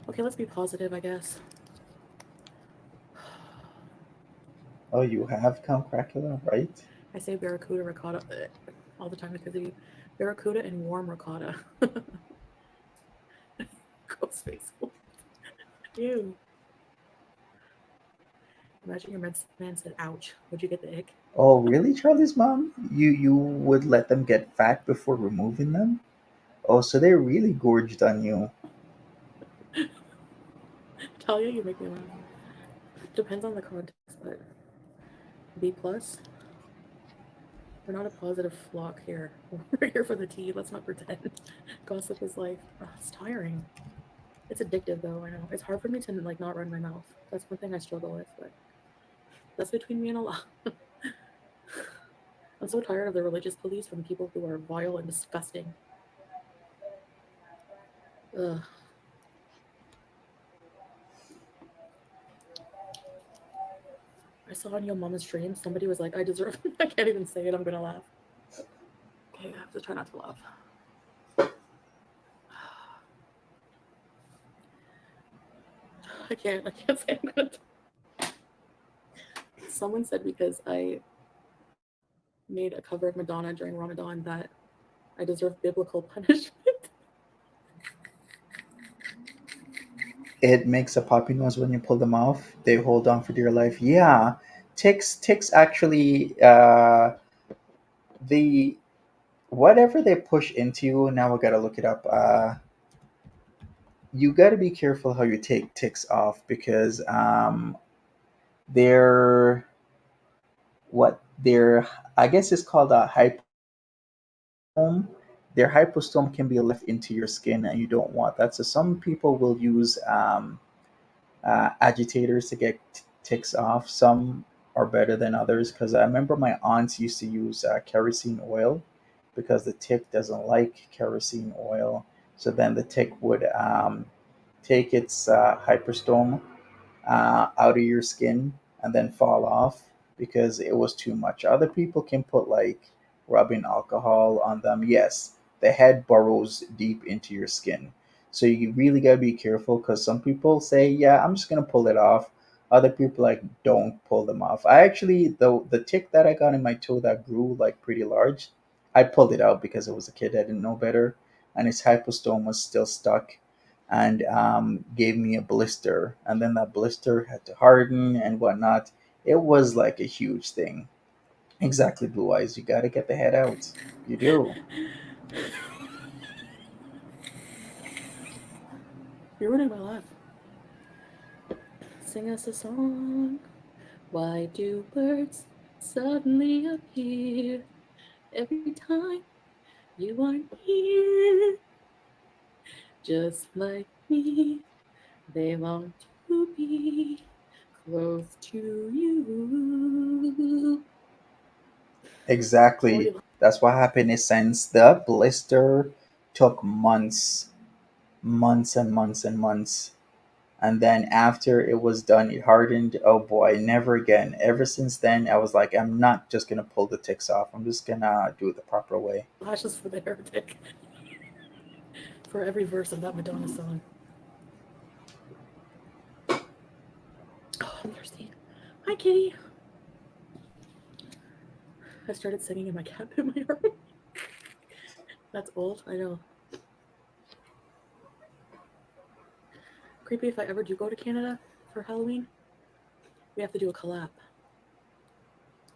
Okay, let's be positive, I guess. Oh, you have Count Cracula, right? I say barracuda ricotta all the time because of you. Barracuda and warm ricotta. Gross face. Ew. Imagine your man said, ouch. Would you get the ick? Oh, really, Charlie's mom? You would let them get fat before removing them? Oh, so they really gorged on you. Talia, you make me laugh. Depends on the context, but B plus. We're not a positive flock here. We're here for the tea. Let's not pretend. Gossip is life. Ugh, it's tiring. It's addictive though. I know it's hard for me to like not run my mouth. That's one thing I struggle with, but that's between me and Allah. I'm so tired of the religious police from people who are vile and disgusting. Ugh. I saw on your mama's stream somebody was like, "I deserve." I can't even say it. I'm gonna laugh. Okay, I have to try not to laugh. I can't. I can't say I'm gonna. Someone said because I made a cover of Madonna during Ramadan that I deserve biblical punishment. It makes a poppy noise when you pull them off. They hold on for dear life. Yeah, ticks actually the whatever they push into you. Now I gotta look it up. You gotta be careful how you take ticks off because they're they're I guess it's called a hypostome. Their hypostome can be left into your skin, and you don't want that. So some people will use agitators to get ticks off. Some are better than others because I remember my aunts used to use kerosene oil because the tick doesn't like kerosene oil. So then the tick would take its hyperstome out of your skin and then fall off because it was too much. Other people can put like rubbing alcohol on them. Yes, the head burrows deep into your skin. So you really got to be careful because some people say, yeah, I'm just going to pull it off. Other people like don't pull them off. I actually the tick that I got in my toe that grew like pretty large, I pulled it out because I was a kid. I didn't know better, and its hypostome was still stuck, and gave me a blister. And then that blister had to harden and whatnot. It was like a huge thing. Exactly, Blue Eyes. You got to get the head out. You do. You're ruining my life. Sing us a song. Why do birds suddenly appear every time you aren't here? Just like me, they long to be close to you. Exactly. Already That's what happened. Is since the blister took months, months and months and months. And then after it was done, it hardened. Oh boy, never again. Ever since then, I was like, I'm not just gonna pull the ticks off. I'm just gonna do it the proper way. lashes for the heretic for every verse of that Madonna song. Oh, I'm thirsty. Hi, kitty. I started singing and my cat bit my arm. That's old, I know. Creepy if I ever do go to Canada for Halloween, we have to do a collab.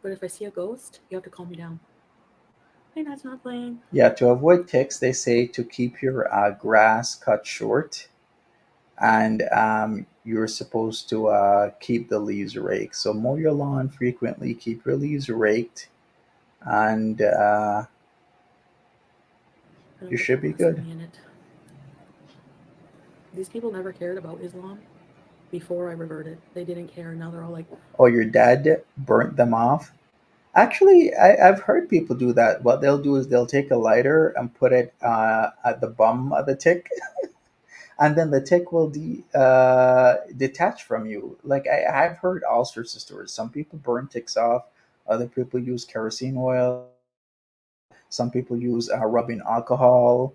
But if I see a ghost, you have to calm me down. Hey, that's not playing. Yeah, to avoid ticks, they say to keep your grass cut short, and you're supposed to keep the leaves raked. So mow your lawn frequently, keep your leaves raked, and I you don't get the should be good. blasphemy in it. These people never cared about Islam before I reverted. They didn't care. Now they're all like, Or your dad burnt them off. Actually, I've heard people do that. What they'll do is they'll take a lighter and put it at the bum of the tick, and then the tick will detach from you. Like I've heard all sorts of stories. Some people burn ticks off. Other people use kerosene oil. Some people use rubbing alcohol.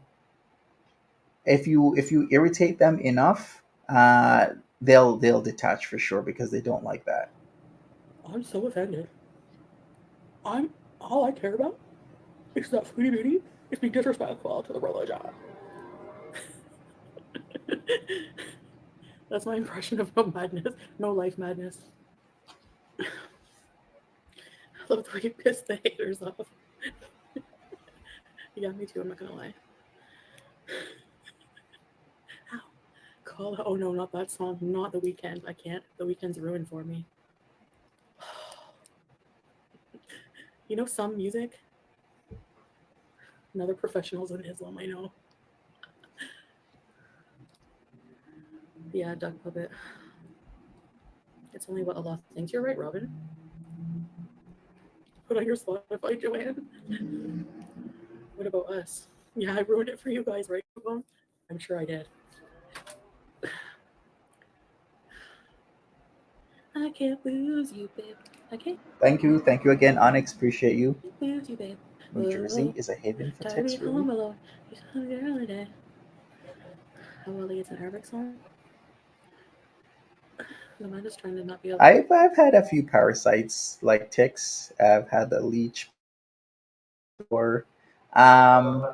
If you irritate them enough, they'll detach for sure because they don't like that. I'm so offended. I'm all I care about is that Foodie Beauty is being disrespectful to the religion. That's my impression of no madness, no life madness. I love the way you piss the haters off. You got me too, I'm not gonna lie. Ow. Call it, oh no, not that song, not the weekend. I can't. The weekend's ruined for me. You know some music? Another professionals in Islam, I know. Yeah, Duck Puppet. It's only what Allah thinks. You're right, Robin. Put on your Spotify, Joanne. What about us? Yeah, I ruined it for you guys, right, Boone? I'm sure I did. I can't lose you, babe. I can't Thank you again, Onyx. Appreciate you. lose you, babe. New Jersey Whoa, is a haven for tired of ticks, being really. home alone. You saw me early day. Oh, Willie, it's an Arabic song. No, I'm just trying to not be up. I've had a few parasites like ticks. I've had the leech before. Um,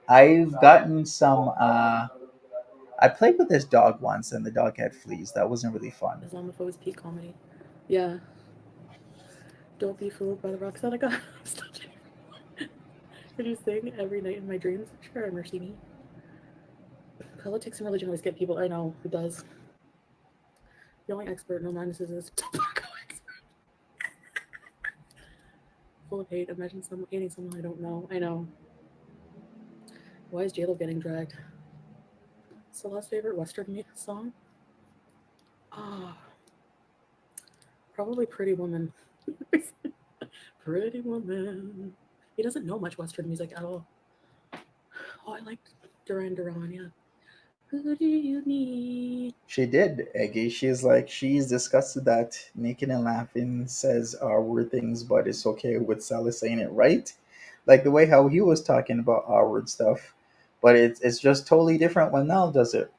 I've gotten some. I played with this dog once, and the dog had fleas. That wasn't really fun. Islamophobes peak comedy. Yeah, don't be fooled by the rocks that I got. I just sing every night in my dreams. Sure, mercy me. Politics and religion always get people. I know who does. The only expert, no madnesses, is tobacco expert. Full of hate. Imagine someone hating someone I don't know. I know. Why is JLo getting dragged? Celeste's favorite Western song? Ah, probably Pretty Woman. Pretty Woman. He doesn't know much Western music at all. Oh, I liked Duran Duran, yeah. Who do you need? She did, Eggy. She's disgusted that Naked and Laughing says our word things, but it's okay with Sally saying it right. Like the way how he was talking about our word stuff, but it's just totally different when Nal does it.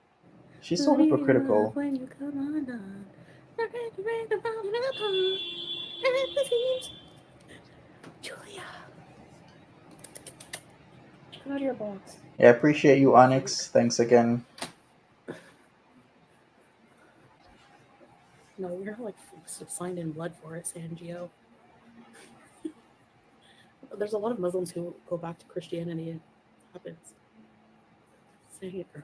She's Who so do you love hypocritical. when you come undone? Ring the bell in the car, and it seems Julia, come out of your box. Yeah, I appreciate You you, little freak. Onyx. Thanks again. No, you're like signed in blood for it, Sangio. There's a lot of Muslims who go back to Christianity. It happens. Saying it, girl.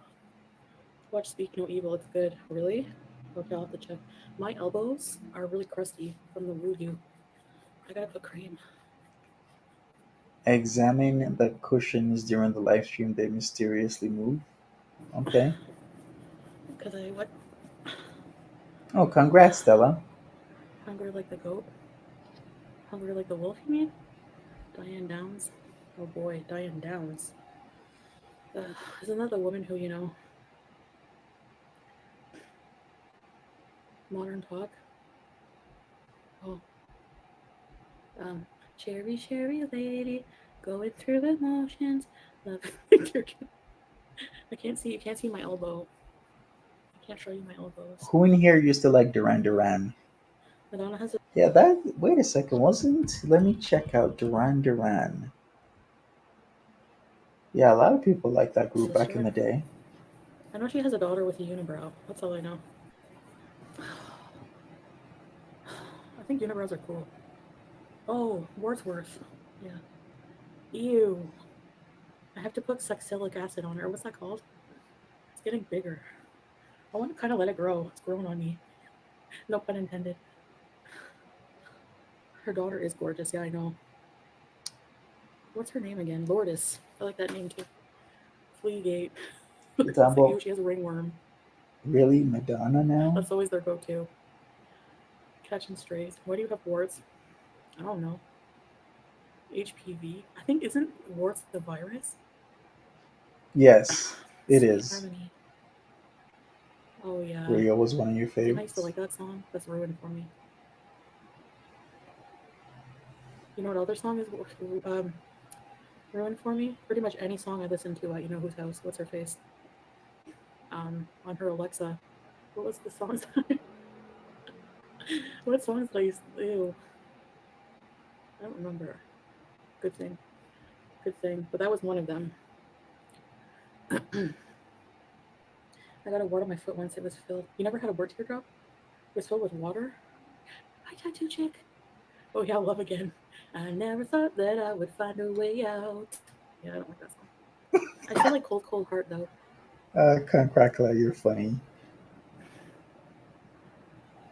Watch Speak No Evil. It's good. Really? Okay, I'll have to check. My elbows are really crusty from the voodoo. I gotta put cream. Examine the cushions during the live stream. They mysteriously move. Okay. Because I what? Oh, congrats, Stella. Hungry like the goat? Hungry like the wolf, you mean? Diane Downs? Oh boy, Diane Downs. Isn't that the woman who, modern talk? Oh, um, cherry, cherry lady, going through emotions. Love. I can't see. You can't see my elbow. I can't show you my elbows. Who in here used to like Duran Duran? Madonna has a Yeah, that. Wait a second, wasn't? Let me check out Duran Duran. Yeah, a lot of people liked that group back in sister. the day. I know she has a daughter with a unibrow. That's all I know. I think unibrows are cool. Oh, Wordsworth. Yeah. Ew. I have to put salicylic acid on her. What's that called? It's getting bigger. I want to kind of let it grow. It's growing on me. No pun intended. Her daughter is gorgeous. Yeah, I know. What's her name again? Lourdes. I like that name too. Fleagate. You're talking It's like, ew, about she has a ringworm. really Madonna now? That's always their go-to. Catching strays. Why do you have warts? I don't know. HPV. I think isn't warts the virus? Yes, it Sweet is. Harmony. Oh yeah. Rio was one of your Damn, I used to favorites. like that song. That's ruined for me. You know what other song is um, ruined for me? Pretty much any song I listen to at you know whose house. What's her face? On her Alexa. What was the song? What songs did I used? Ew, I don't remember. Good thing. Good thing. But that was one of them. I got a wart on my foot once. It was filled. You never had a wart teardrop? It was filled with water. Hi, tattoo chick. Oh yeah, love again. I never thought that I would find a way out. Yeah, I don't like that song. I still like Cold Cold Heart though. Crackler, you're funny.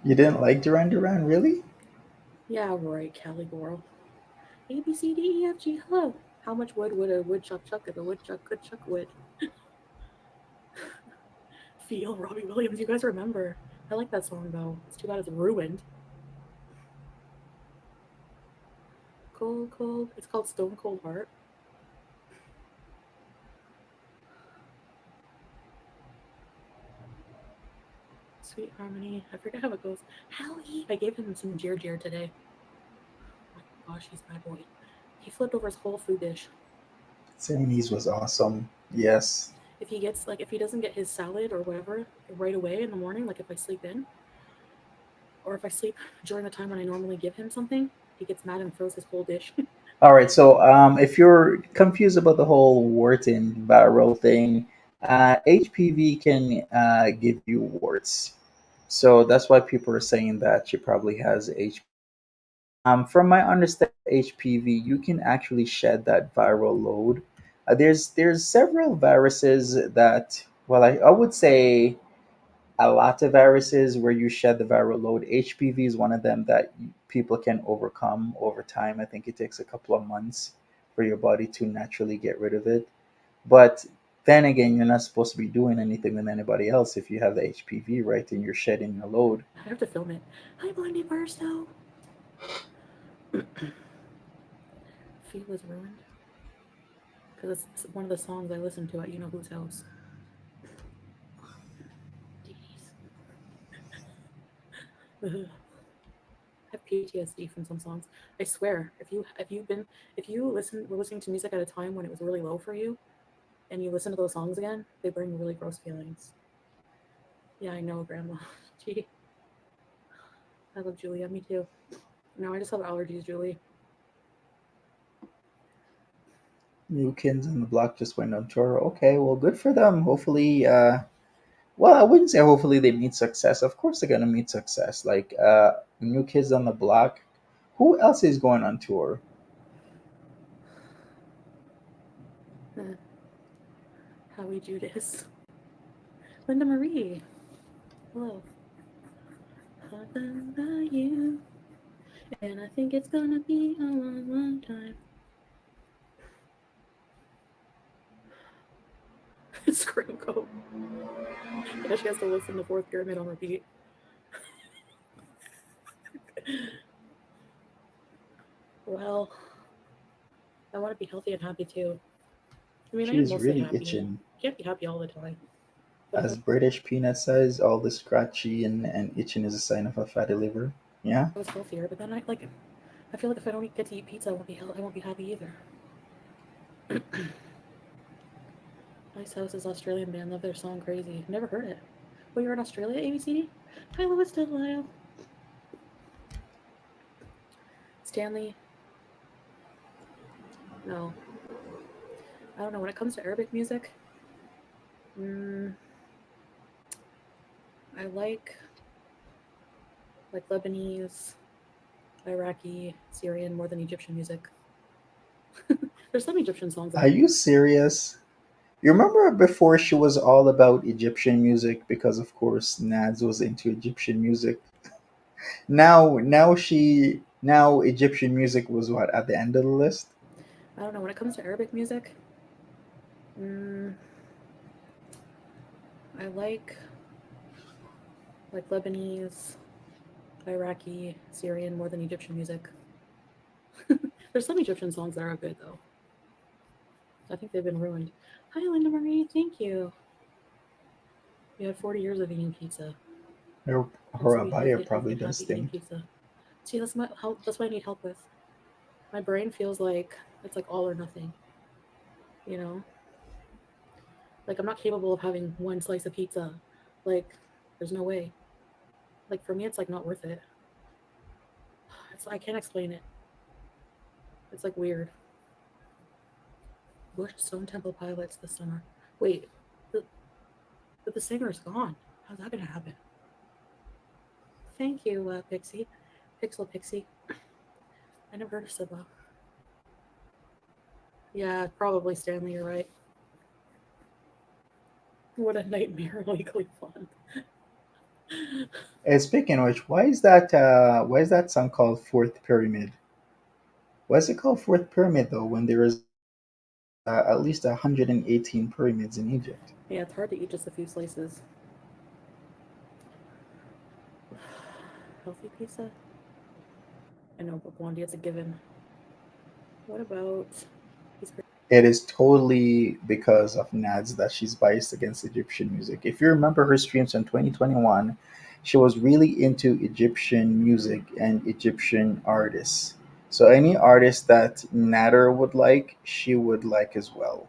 You didn't like Duran Duran, really? Yeah, right, Cali girl. A B C D E F G. Hello. How much wood would a woodchuck chuck if a woodchuck could chuck wood? Feel Robbie Williams. You guys remember? I like that song though. It's too bad it's ruined. Cold Cold. It's called Stone Cold Heart. Sweet Harmony. I forget how it goes. Howie. I gave him some Jer today. Oh my gosh, he's bad boy. He flipped over his whole food dish. '70s was awesome. Yes. If he gets like if he doesn't get his salad or whatever right away in the morning, like if I sleep in or if I sleep during the time when I normally give him something, he gets mad and throws his whole dish. All right. So, if you're confused about the whole Wharton viral thing, HPV can give you warts. So that's why people are saying that she probably has HPV. From my understanding, HPV, you can actually shed that viral load. There's several viruses that, well, I would say a lot of viruses where you shed the viral load. HPV is one of them that people can overcome over time. I think it takes a couple of months for your body to naturally get rid of it. But then again, you're not supposed to be doing anything with anybody else if you have the HPV, right? And you're shedding your load. I have to film it. Hi, Blondie Barstow. Feel is ruined because it's one of the songs I listen to at you know whose house. Jeez. I have PTSD from some songs. I swear, if you were listening to music at a time when it was really low for you, and you listen to those songs again, they bring really gross feelings. Yeah, I know, Grandma. Gee, I love Julia. Me too. Now I just have allergies, Julie. New Kids on the Block just went on tour. Okay, well, good for them. Hopefully, well, I wouldn't say hopefully they meet success. Of course, they're gonna meet success. Like New Kids on the Block. Who else is going on tour? Uh, Howie Judas. Linda Marie. Hello. Hot done by you. And I think it's gonna be a long, long time. Scrimco. Yeah, she has to listen to Fourth Pyramid on repeat. Well, I want to be healthy and happy too. I mean, I am She's mostly really happy. itching. You can't be happy all the time. But if I As British Peanut says, all the scratchy and itching is a sign of a fatty liver. Yeah? was healthier, but then I feel like if I don't get to eat pizza, I won't be happy either. Ice House is Australian band. Love their song Crazy. Never heard it. Well, you're in Australia, ABCD? Hi, Lois Delisle. Stanley. No. I don't know. When it comes to Arabic music, mm, I like Lebanese, Iraqi, Syrian more than Egyptian music. There's some Egyptian songs that Are are you good. serious? You remember before she was all about Egyptian music because of course Nads was into Egyptian music. Now Egyptian music was what at the end of the list? I don't know. When it comes to Arabic music, mm, I like Lebanese, Iraqi, Syrian more than Egyptian music. There's some Egyptian songs that are good though. I think they've been ruined. Hi, Linda Marie. Thank you. You had 40 years of eating pizza. Her, Also, her be abaya healthy probably and does happy eating stink. pizza. See, that's what I need help with. My brain feels like it's like all or nothing. You know, like I'm not capable of having one slice of pizza. Like, there's no way. Like for me, it's like not worth it. I can't explain it. It's like weird. Bush Stone Temple Pilots this summer. Wait, the, but the singer's gone. How's that gonna happen? Thank you, Pixie, Pixel Pixie. I never heard of Siba. Yeah, probably Stanley. You're right. What a nightmare, Legally Blonde. Speaking of which, why is that song called Fourth Pyramid? Why is it called Fourth Pyramid though when there is at least 118 pyramids in Egypt? Yeah, it's hard to eat just a few slices. Healthy pizza? I know, but Blondie, it's a given. What about he's It is totally because of Nads that she's biased against Egyptian music. If you remember her streams in 2021, she was really into Egyptian music and Egyptian artists. So any artist that Nader would like, she would like as well,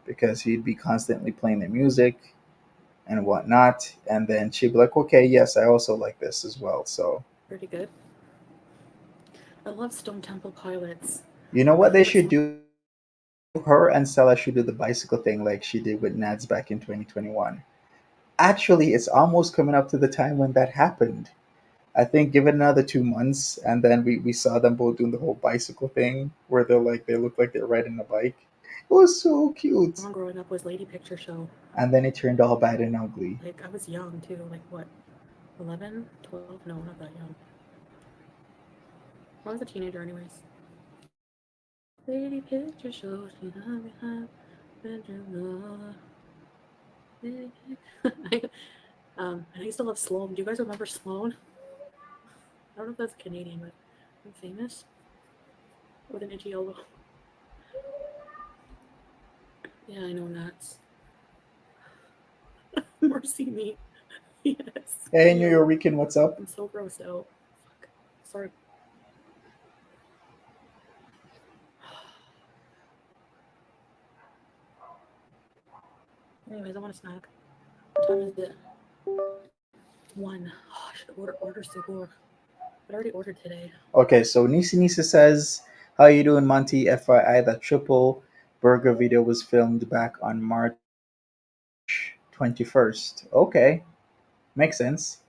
because he'd be constantly playing the music and whatnot. And then she'd be like, okay, yes, I also like this as well. So, pretty good? I love Stone Temple Pilots. you know My what they favorite should song. do? Her and Stella should do the bicycle thing like she did with Nads back in 2021. Actually, it's almost coming up to the time when that happened. I think give it another 2 months, and then we saw them both doing the whole bicycle thing where they look like they're riding a bike. It was so cute. Song growing up was Lady Picture Show. And then it turned all bad and ugly. Like I was young too. Like what? 11, 12? No, not that young. I was a teenager, anyways. Lady Picture Show. And I used to love Sloan. Do you guys remember Sloan? I don't know if that's Canadian, but I'm famous with an itchy elbow. Yeah, I know nuts. Mercy me. Yes, I Hey, New know. Yorican, what's up? I'm so grossed out. Fuck. Sorry. Anyways, I want a snack. What time is it? 1. Oh, I should order Segur. I already ordered today. Okay, so Nisi Nisi says, "How you doing, Monty? FYI, that triple burger video was filmed back on March 21st. Okay, makes sense.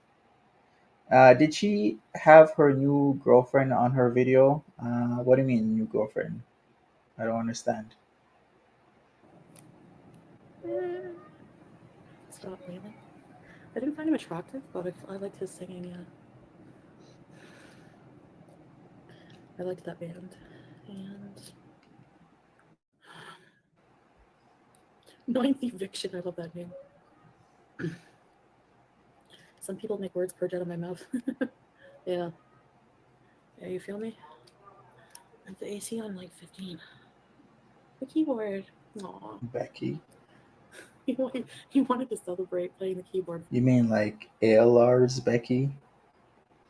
Did she have her new girlfriend on her video? What do you mean, new girlfriend? I don't understand. Eh, stop, Waylon. I didn't find him attractive, but I liked his singing. Yeah, I liked that band. And Ninth Eviction. I love that name. Some people make words purge out of my mouth. Yeah, yeah. You feel me? With the AC on like 15. The keyboard. Aw. Becky? He wanted to celebrate playing the keyboard You mean like ALR's Becky?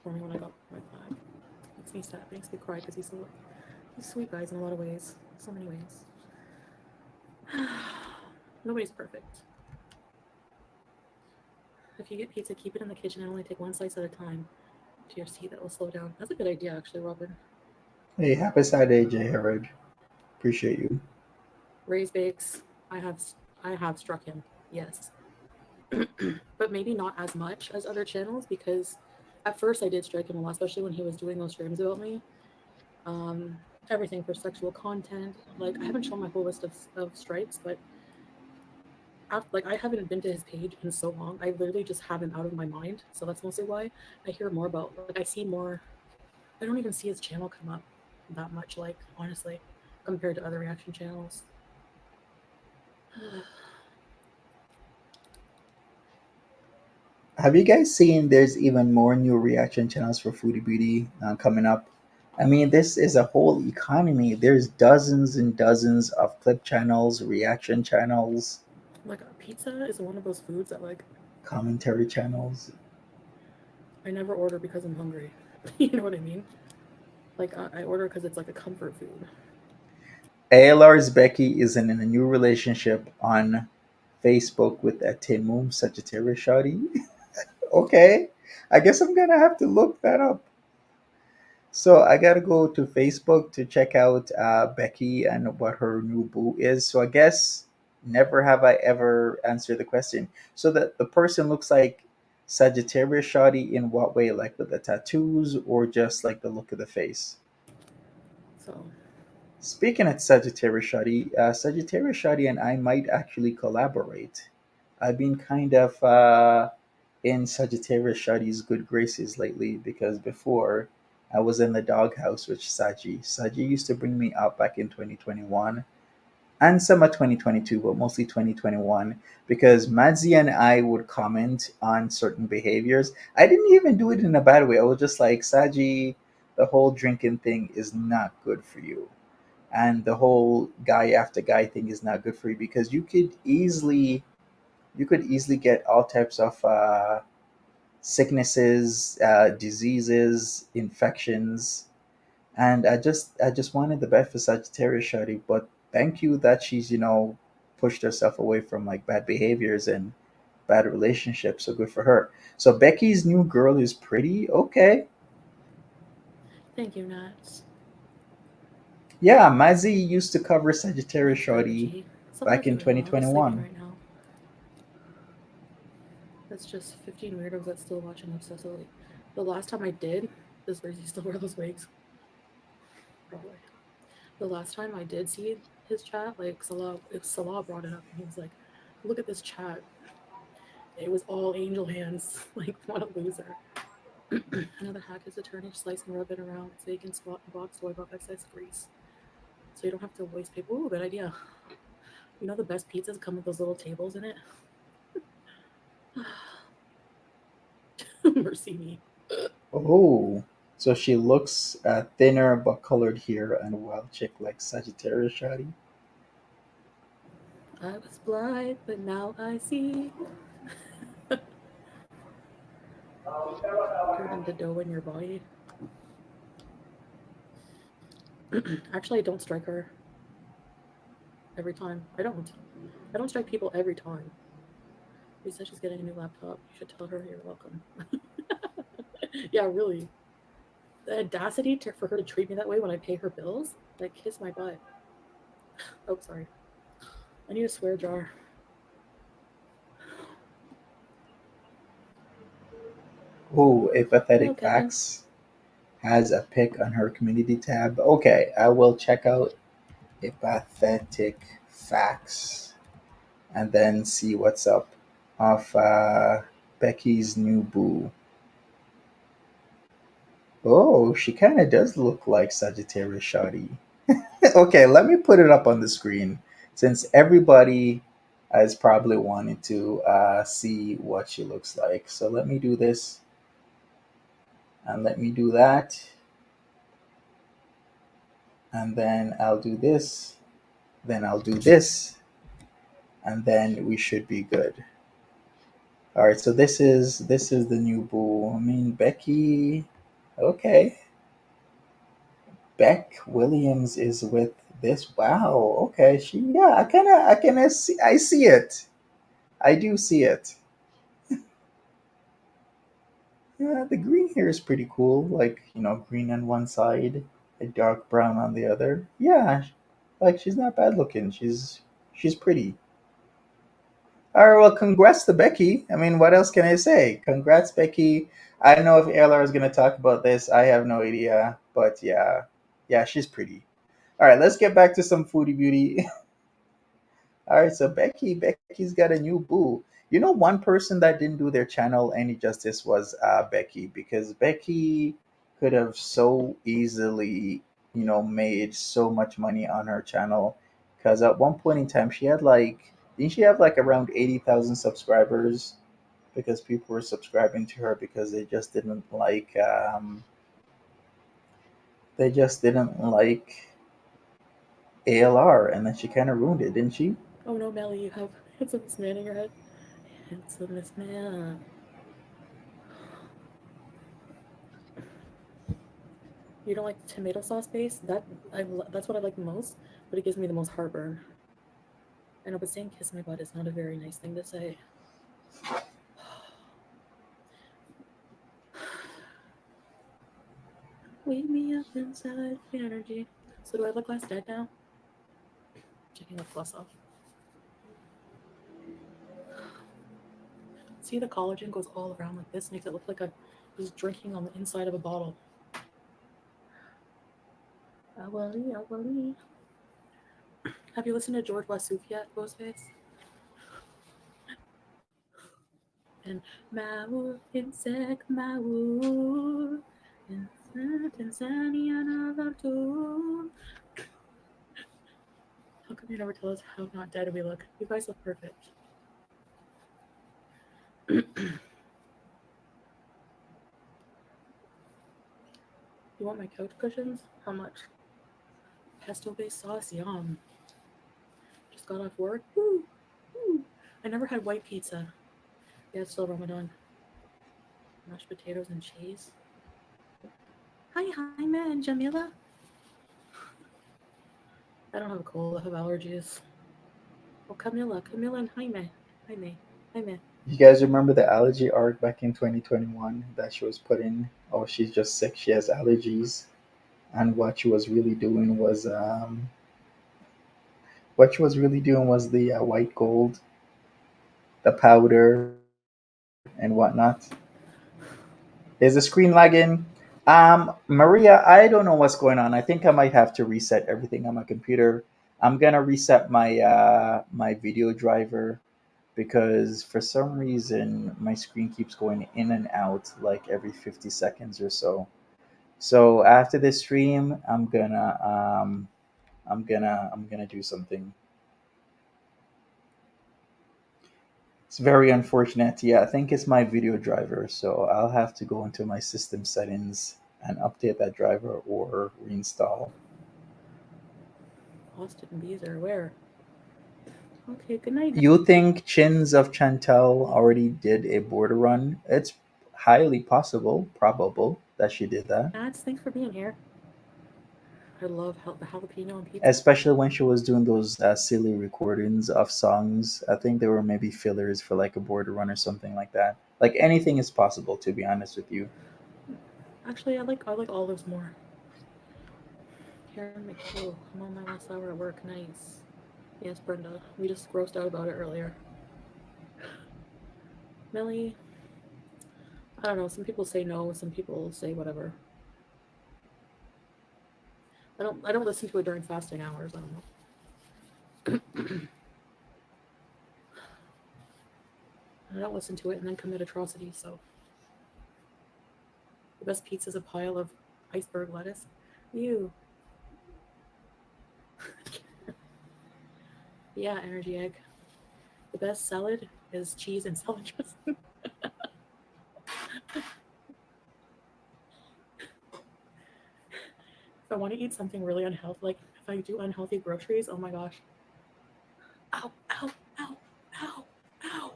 for me when I got my five. Makes me sad. Makes me cry because he's sweet guys in a lot of ways. So many ways. Nobody's perfect. If you get pizza, keep it in the kitchen and only take one slice at a time to your seat. That will slow down. That's a good idea, actually, Robin. Hey, happy Saturday, J. Herod. Appreciate you. Ray's Bakes. I have I have struck him. Yes, but maybe not as much as other channels because at first I did strike him a lot, especially when he was doing those streams about me. Um, Everything for sexual content. Like I haven't shown my whole list of strikes, but like I haven't been to his page in so long. I literally just have him out of my mind. So that's mostly why I hear more about. Like I see more. I don't even see his channel come up that much. Like honestly, compared to other reaction channels. Have you guys seen there's even more new reaction channels for Foodie Beauty coming up? I mean, this is a whole economy. There's dozens and dozens of clip channels, reaction channels, Like pizza is one of those foods that like commentary channels. I never order because I'm hungry. You know what I mean? Like I order because it's like a comfort food. ALR's Becky is in a new relationship on Facebook with a Timum Sagittarius Shawty. Okay, I guess I'm gonna have to look that up. So I gotta go to Facebook to check out Becky and what her new boo is. So I guess never have I ever answered the question. So that the person looks like Sagittarius Shoddy in what way? Like with the tattoos or just like the look of the face? So Speaking of Sagittarius Shoddy and I might actually collaborate. I've been kind of in Sagittarius Shadi's good graces lately because before I was in the doghouse with Saji. Saji used to bring me out back in 2021 and some of 2022, but mostly 2021 because Madzi and I would comment on certain behaviors. I didn't even do it in a bad way. I was just like, Saji, the whole drinking thing is not good for you. And the whole guy after guy thing is not good for you because you could easily get all types of sicknesses, diseases, infections, and I just wanted the best for Sagittarius Shawty. But thank you that she's pushed herself away from like bad behaviors and bad relationships. So good for her. So Becky's new girl is pretty. Okay, thank you, Nats. yeah, Mazzy used to cover Sagittarius Nat Shawty strategy. back Someone's in doing well. He's sleeping 2021. right now. That's just 15 weirdos that still watch him obsessively. The last time I did, this where he still wear those wigs. Probably. The last time I did see his chat, like Salah brought it up and he was like, look at this chat. It was all angel hands. Like, what a loser. Another hack is to turn each slice and rub it around so you can spot and box soy buff excess grease. So you don't have to waste paper. Ooh, good idea. You know the best pizzas come with those little tables in it? Mercy me. Oh, so she looks thinner but colored here and a wild chick like Sagittarius Shawty. I was blind, but now I see. Turn into dough in your body. Actually, I don't strike her every time. I don't. I don't strike people every time. She said she's getting a new laptop. You should tell her you're welcome. Yeah, really. The audacity for her to treat me that way when I pay her bills. Like, kiss my butt. Oh, sorry. I need a swear jar. Oh, a Hello, pathetic kitten. facts has a pic on her community tab. Okay, I will check out a pathetic facts and then see what's up of Becky's new boo. Oh, she kind of does look like Sagittarius Shoddy. Okay, let me put it up on the screen since everybody is probably wanting to see what she looks like. So let me do this and let me do that. And then I'll do this. Then I'll do this. And then we should be good. All right, so this is the new boo. I mean, Becky. Okay, Beck Williams is with this. Wow. Okay, she. Yeah, I kind of see. I see it. I do see it. Yeah, the green here is pretty cool. Like, green on one side, a dark brown on the other. Yeah, like she's not bad looking. She's pretty. All right, well, congrats to Becky. I mean, what else can I say? Congrats, Becky. I don't know if ALR is going to talk about this. I have no idea. But yeah, yeah, she's pretty. All right, let's get back to some foodie beauty. All right, so Becky's got a new boo. One person that didn't do their channel any justice was Becky, because Becky could have so easily, made so much money on her channel. Because at one point in time, she had didn't she have like around 80,000 subscribers? Because people were subscribing to her because they just didn't like ALR, and then she kind of ruined it, didn't she? Oh no, Melly, you have handsomest man in your head. Handsomest man. You don't like tomato sauce base? That's what I like the most, but it gives me the most heartburn. I know, but saying "kiss my butt" is not a very nice thing to say. Wake me up inside energy. So do I look less dead now? Checking the plus off. See, the collagen goes all around like this, makes it look like I was drinking on the inside of a bottle. Awali, awali. Have you listened to George Wassouf yet, Ghostface? And Maur, insect Maur. Tanzania, another tune. How come you never tell us how not dead we look? You guys look perfect. You want my couch cushions? How much? Pesto based sauce? Yum. Just got off work. Woo! Woo! I never had white pizza. Yeah, it's still Ramadan. Mashed potatoes and cheese. Hi, Jaime and Jamila. I don't have a cold. I have allergies. Oh, Camila and Jaime. Jaime. Jaime. You guys remember the allergy arc back in 2021 that she was putting? Oh, she's just sick. She has allergies, and what she was really doing was the white gold, the powder, and whatnot. Is the screen lagging? Maria, I don't know what's going on. I think I might have to reset everything on my computer. I'm gonna reset my video driver because for some reason my screen keeps going in and out like every 50 seconds or so. So after this stream, I'm gonna do something. It's very unfortunate. Yeah, I think it's my video driver, so I'll have to go into my system settings and update that driver or reinstall. Austin bees are where? Okay, good night. You think Chins of Chantel already did a border run? It's highly possible, probable that she did that. Ads, thanks for being here. I love the jalapeno and pizza. Especially when she was doing those silly recordings of songs. I think there were maybe fillers for like a border run or something like that. Like anything is possible, to be honest with you. Actually, I like olives more. Here, make oh, I'm on my last hour at work. Nice. Yes, Brenda. We just grossed out about it earlier. Millie, I don't know. Some people say no. Some people say whatever. I don't listen to it during fasting hours. I don't know. I don't listen to it and then commit atrocities. So the best pizza is a pile of iceberg lettuce. You, yeah, energy egg. The best salad is cheese and salad dressing. If I want to eat something really unhealthy, like if I do unhealthy groceries, oh my gosh, ow, ow, ow, ow, ow.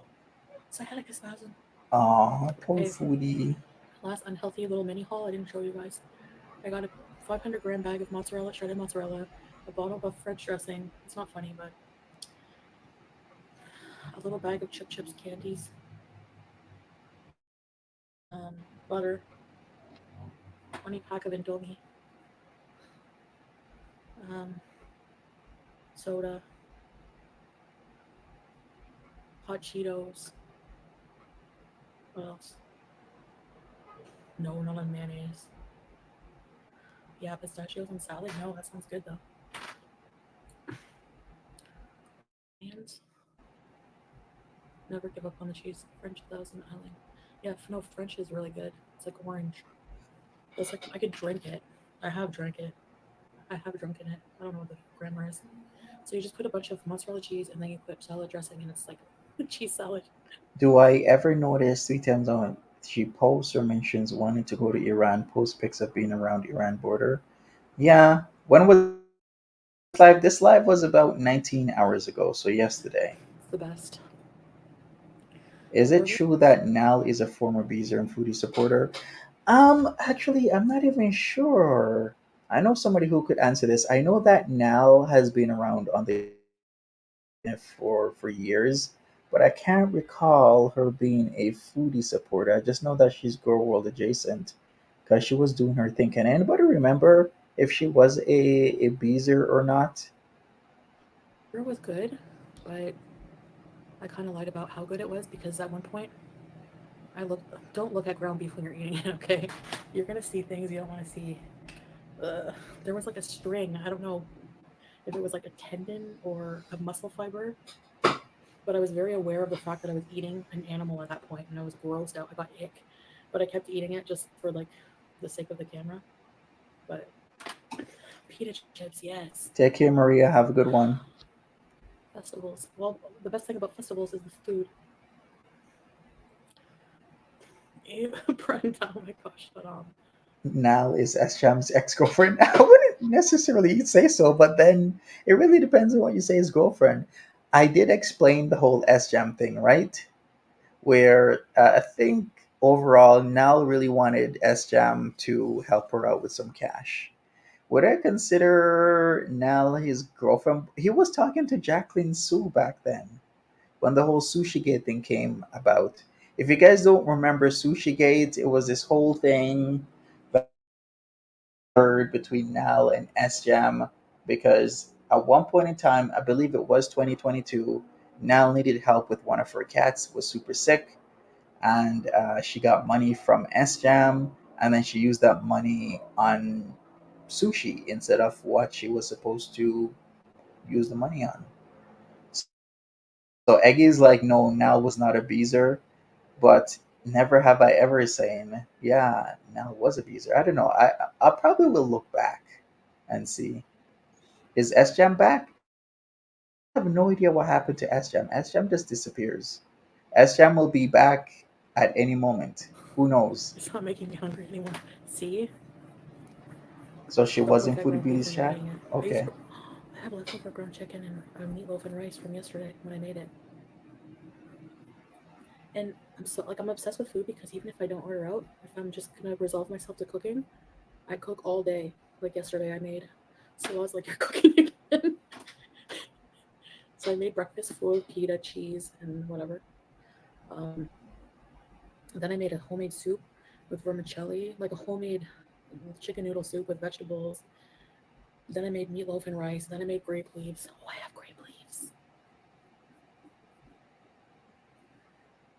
Sciatica spasm. Aw, poor Okay, foodie. last unhealthy little mini haul I didn't show you guys. I got a 500-gram bag of mozzarella, shredded mozzarella, a bottle of French dressing. It's not funny, but a little bag of chip chips candies, butter, 20 pack of Indomie, um, soda, hot Cheetos. What else? No, not on mayonnaise. Yeah, pistachios and salad. No, that sounds good though. And never give up on the cheese. French Thousand Island. Yeah, no, French is really good. It's like orange. It's like I could drink it. I have drank it. I have drunken it. I don't know what the grammar is. So you just put a bunch of mozzarella cheese and then you put salad dressing and it's like cheese salad. Do I ever notice 3 times on she posts or mentions wanting to go to Iran, post pics of being around Iran border? Yeah. When was this live? This live was about 19 hours ago, so yesterday. It's the best. Is it Where we true that Nal is a former Beezer and Foodie supporter? Actually, I'm not even sure. I know somebody who could answer this. I know that Nal has been around on the internet for years, but I can't recall her being a Foodie supporter. I just know that she's Girl World adjacent because she was doing her thing. Can anybody remember if she was a Beezer or not? was good, but I kind of lied about how good it was because at one point I look. Don't look at ground beef when you're eating it. Okay, you're gonna see things you don't want to see. Ugh. There was like a string. I don't know if it was like a tendon or a muscle fiber, but I was very aware of the fact that I was eating an animal at that point, and I was grossed out. I got ick, but I kept eating it just for like the sake of the camera. But pita chips, yes. Take care, Maria. Have a good one. Festivals. Well, the best thing about festivals is the food. Brenda, oh my gosh, but Nal is Escham's ex-girlfriend. I wouldn't necessarily say so, but then it really depends on what you say is girlfriend. I did explain the whole Escham thing, right? Where I think overall Nal really wanted Escham to help her out with some cash. Would I consider Nal his girlfriend? He was talking to Jacqueline Sue back then when the whole Sushi Gate thing came about. If you guys don't remember Sushi Gate, it was this whole thing between Nal and S Jam because at one point in time, I believe it was 2022, Nal needed help with one of her cats, was super sick, and she got money from S Jam, and then she used that money on sushi instead of what she was supposed to use the money on. So Eggy's like, no, Nal was not a beezer, but never have I ever saying, yeah, Nal was a beezer. I don't know. I probably will look back and see. Is S Jam back? I have no idea what happened to S Jam. S Jam just disappears. S Jam will be back at any moment. Who knows? it's not making me hungry anymore. See? So she Don't was look in at Foodie ground beef Beauty's when you're chat? eating it. Okay. I have leftover ground chicken and meatloaf and rice from yesterday when I made it. And I'm obsessed with food because even if I don't order out, if I'm just gonna resolve myself to cooking, I cook all day. Like yesterday, I made. So I was like, "You're cooking again." So I made breakfast full of pita, cheese, and whatever. Um, then I made a homemade soup. with vermicelli, like a homemade chicken noodle soup with vegetables. Then I made meatloaf and rice. Then I made grape leaves. Oh, I have grape leaves.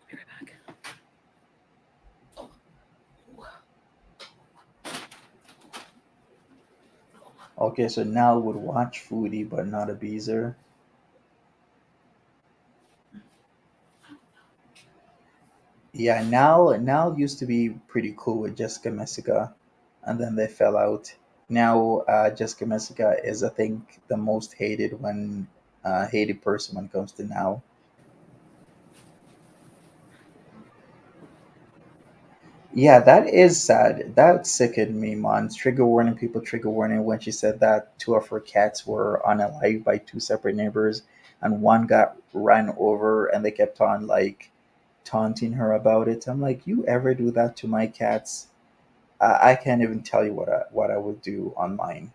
I'll be right back. Okay, so Nal would watch Foodie, but not a Beezer. Yeah, Nal used to be pretty cool with Jessica Messica, and then they fell out. Now Jessica Messica is, I think, the most hated hated person when it comes to Nal. Yeah, that is sad. That sickened me, man. Trigger warning, people, trigger warning. When she said that two of her cats were unalived by two separate neighbors, and one got ran over, and they kept on like taunting her about it. I'm like, you ever do that to my cats? I can't even tell you what I would do on mine.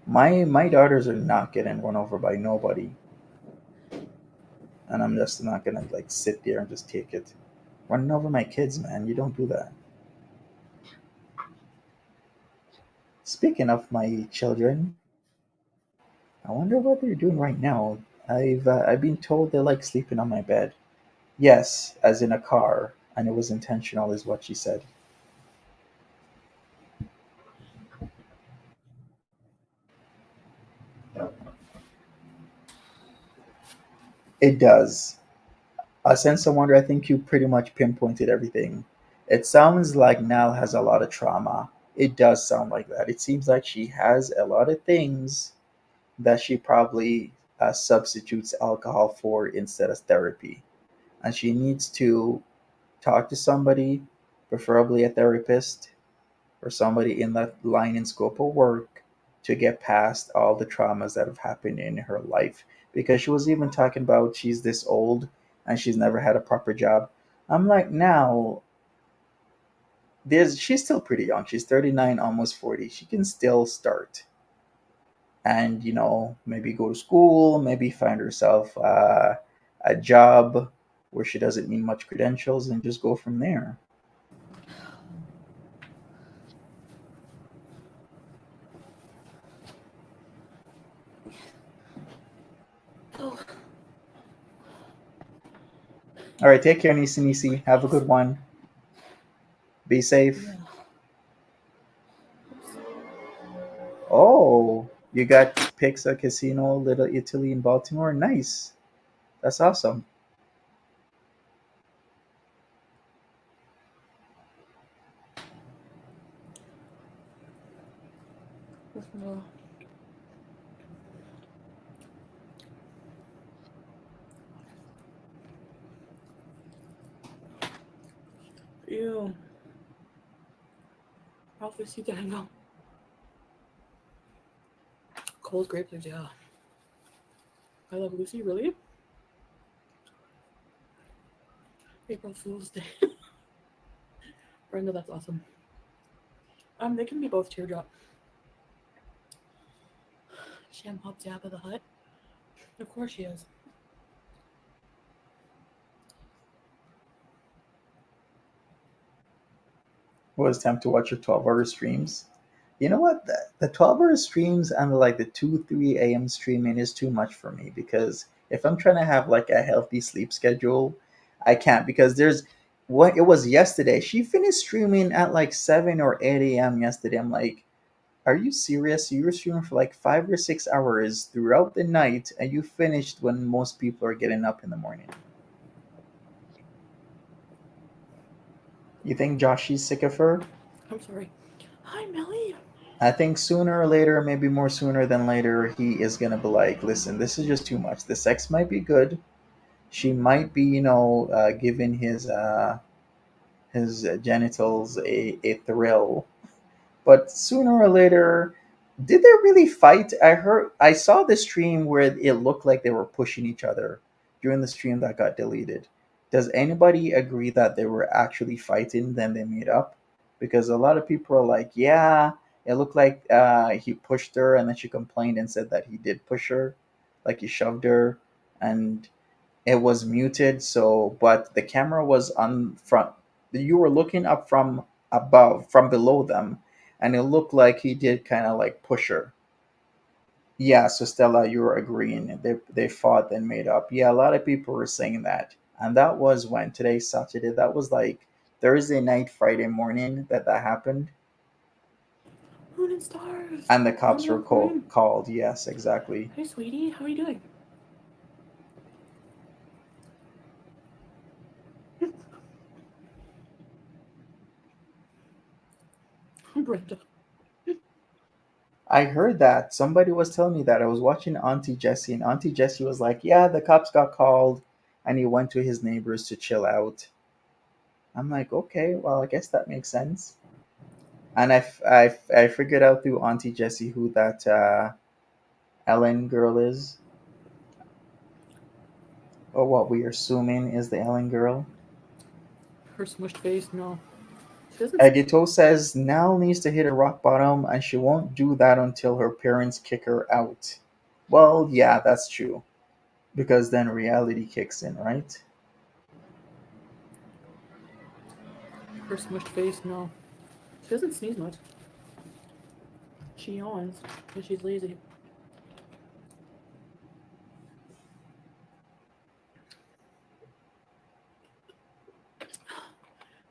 My daughters are not getting run over by nobody, and I'm just not gonna like sit there and just take it. Running over my kids, man, you don't do that. Speaking of my children, I wonder what they're doing right now. I've been told they like sleeping on my bed. Yes, as in a car, and it was intentional, is what she said. It does. A sense of wonder. I think you pretty much pinpointed everything. It sounds like Nell has a lot of trauma. It does sound like that. It seems like she has a lot of things that she probably substitutes alcohol for instead of therapy, and she needs to talk to somebody, preferably a therapist or somebody in that line and scope of work, to get past all the traumas that have happened in her life. Because she was even talking about she's this old and she's never had a proper job. I'm like, now there's she's still pretty young. She's 39, almost 40. She can still start and maybe go to school, maybe find herself a job where she doesn't need much credentials and just go from there. Oh, All right, take care, Nisi Nisi. Have a good one. Be safe. yeah. Oh, you got Pizza Casino, Little Italy in Baltimore. Nice. That's awesome. Oh, ew. Prophecy Daniel. Cold grape leaves, yeah. I love Lucy, really? April Fool's Day. Brenda, that's awesome. They can be both teardrop. Sham Hop Jabba the Hutt. Of course she is. It was time to watch your 12-hour streams. You know what? The 12-hour streams and like the 2, 3 a.m. streaming is too much for me because if I'm trying to have like a healthy sleep schedule, I can't because there's what it was yesterday. She finished streaming at like 7 or 8 a.m. yesterday. I'm like, are you serious? You were streaming for like 5 or 6 hours throughout the night, and you finished when most people are getting up in the morning. You think Joshy's sick of her? I'm sorry. Hi, Melly. I think sooner or later, maybe more sooner than later, he is gonna be like, "Listen, this is just too much. The sex might be good. She might be, giving his genitals a thrill, but sooner or later, did they really fight? I saw the stream where it looked like they were pushing each other during the stream that got deleted. Does anybody agree that they were actually fighting, then they made up? Because a lot of people are like, yeah, it looked like he pushed her, and then she complained and said that he did push her, like he shoved her, and It was muted, so but the camera was on front. You were looking up from above, from below them, and it looked like he did kind of like push her. Yeah, so Stella, you were agreeing. They fought and made up. Yeah, a lot of people were saying that, and that was when today's Saturday. That was like Thursday night, Friday morning that happened, Moon and stars. and the Yum cops were yum cream. called. Yes, exactly. Hey, sweetie, how are you doing? Brenda. I heard that somebody was telling me that. I was watching Auntie Jessie, and Auntie Jessie was like, "Yeah, the cops got called, and he went to his neighbors to chill out." I'm like, "Okay, well, I guess that makes sense." And I figured out through Auntie Jessie who that Ellen girl is, or what we're assuming is the Ellen girl. Her smushed face. No, she doesn't. Edito says Nell needs to hit a rock bottom, and she won't do that until her parents kick her out. Well, yeah, that's true, because then reality kicks in, right? Her smushed face. No, she doesn't sneeze much. She yawns and she's lazy.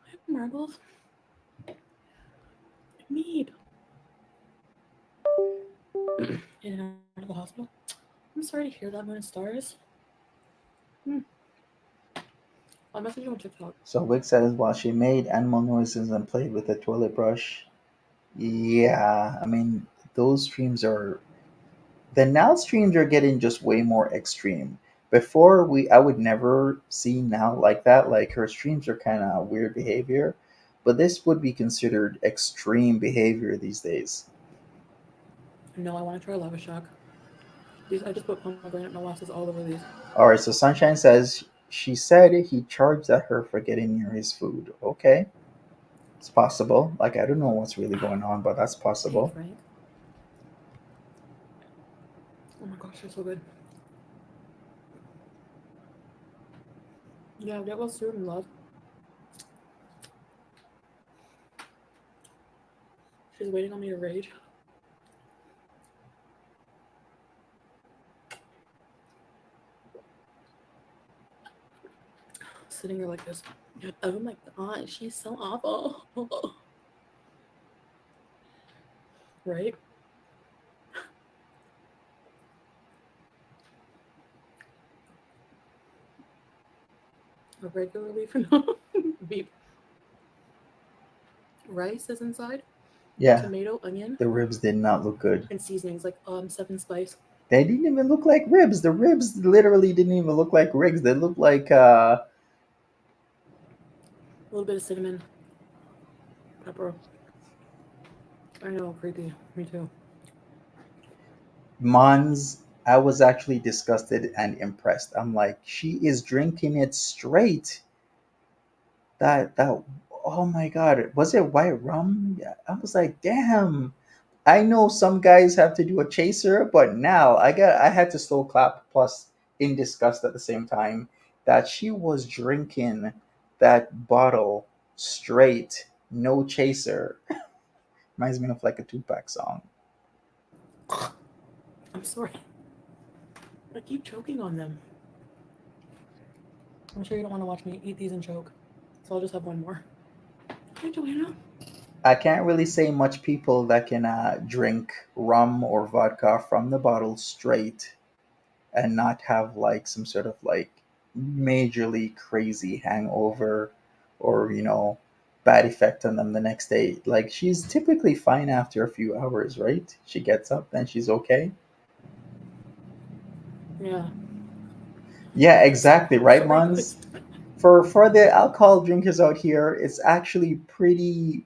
I have marbles. Mead. In and out of the hospital. I'm sorry to hear that, Moon and Stars. Hmm. I'll message you on TikTok. So Vic says while she made animal noises and played with a toilet brush. Yeah, I mean those streams are the now streams are getting just way more extreme. Before I would never see now like that. Like her streams are kind of weird behavior, but this would be considered extreme behavior these days. No, I want to try Lava Shock. These I just put pomegranate molasses all over these. All right, so Sunshine says she said he charged at her for getting near his food. Okay, it's possible. Like I don't know what's really going on, but that's Hey, possible. Frank. Oh my gosh, they're so good. Yeah, get well soon, love. She's waiting on me to rage. Sitting there like this. Oh my god, she's so awful. Right? A regular leaf and beep. Rice is inside. Yeah, Tomato, onion, the ribs did not look good. and seasonings like seven spice. They didn't even look like ribs. The ribs literally didn't even look like ribs. They looked like A little bit of cinnamon, pepper. I know, creepy. Me too. Mons. I was actually disgusted and impressed. I'm like, she is drinking it straight. That oh my god, was it white rum? Yeah, I was like, damn. I know some guys have to do a chaser, but now I had to slow clap plus in disgust at the same time that she was drinking that bottle straight, no chaser. Reminds me of like a Tupac song. I'm sorry. I keep choking on them. I'm sure you don't want to watch me eat these and choke. So I'll just have one more. Hi, Joanna. I can't really say much people that can drink rum or vodka from the bottle straight and not have like some sort of like majorly crazy hangover or bad effect on them the next day. Like she's typically fine after a few hours, right? She gets up, then she's okay. Yeah. Yeah, Yes. exactly, right, Sorry, guys. Mons? For the alcohol drinkers out here, it's actually pretty.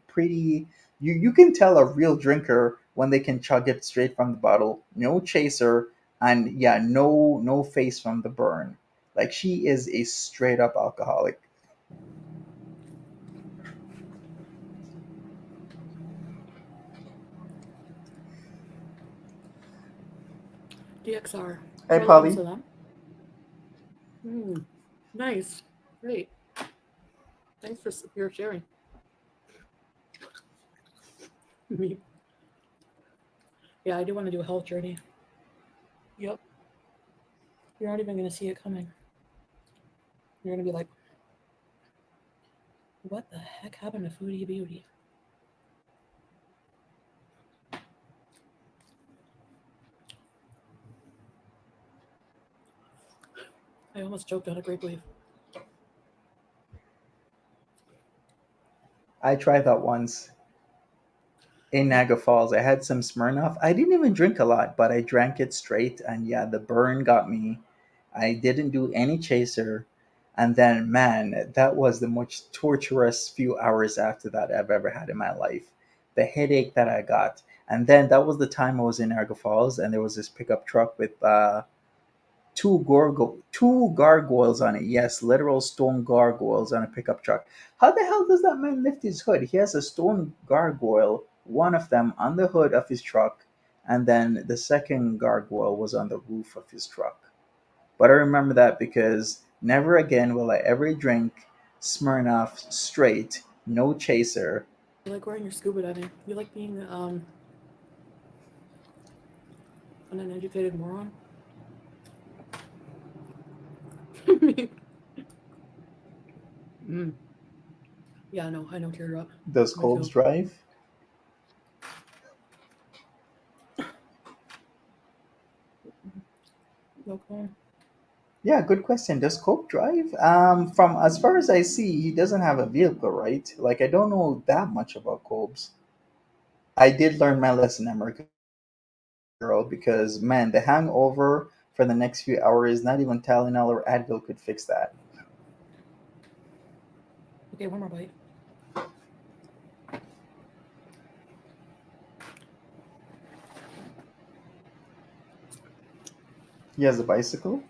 You can tell a real drinker when they can chug it straight from the bottle, no chaser, and yeah, no face from the burn. Like she is a straight up alcoholic. DXR. Hey, Try looking Polly. to them. Mm, nice. Great. Thanks for your sharing. Me. Yeah, I do want to do a health journey. Yep. You're not even going to see it coming. You're going to be like, what the heck happened to Foodie Beauty? I almost choked on a grape leaf. I tried that once in Yeah. Niagara Falls. I had some Smirnoff. I didn't even drink a lot, but I drank it straight, and yeah, the burn got me. I didn't do any chaser, and then man, that was the most torturous few hours after that I've ever had in my life. The headache that I got, and then that was the time I was in Niagara Falls, and there was this pickup truck with two gargoyles on it. Yes, literal stone gargoyles on a pickup truck. How the hell does that man lift his hood? He has a stone gargoyle, one of them on the hood of his truck, and then the second gargoyle was on the roof of his truck. But I remember that because never again will I ever drink Smirnoff straight, no chaser. You like wearing your scuba diving. You like being an uneducated moron. mm. Yeah, no, I know, teardrop. Does Me Cobes too. drive? Okay. Yeah, good question. Does Cope drive? From as far as I see, he doesn't have a vehicle, right? Like I don't know that much about Cobes. I did learn my lesson, American Girl, because man, the hangover for the next few hours, not even Tylenol or Advil could fix that. Okay, one more bite. He has a bicycle.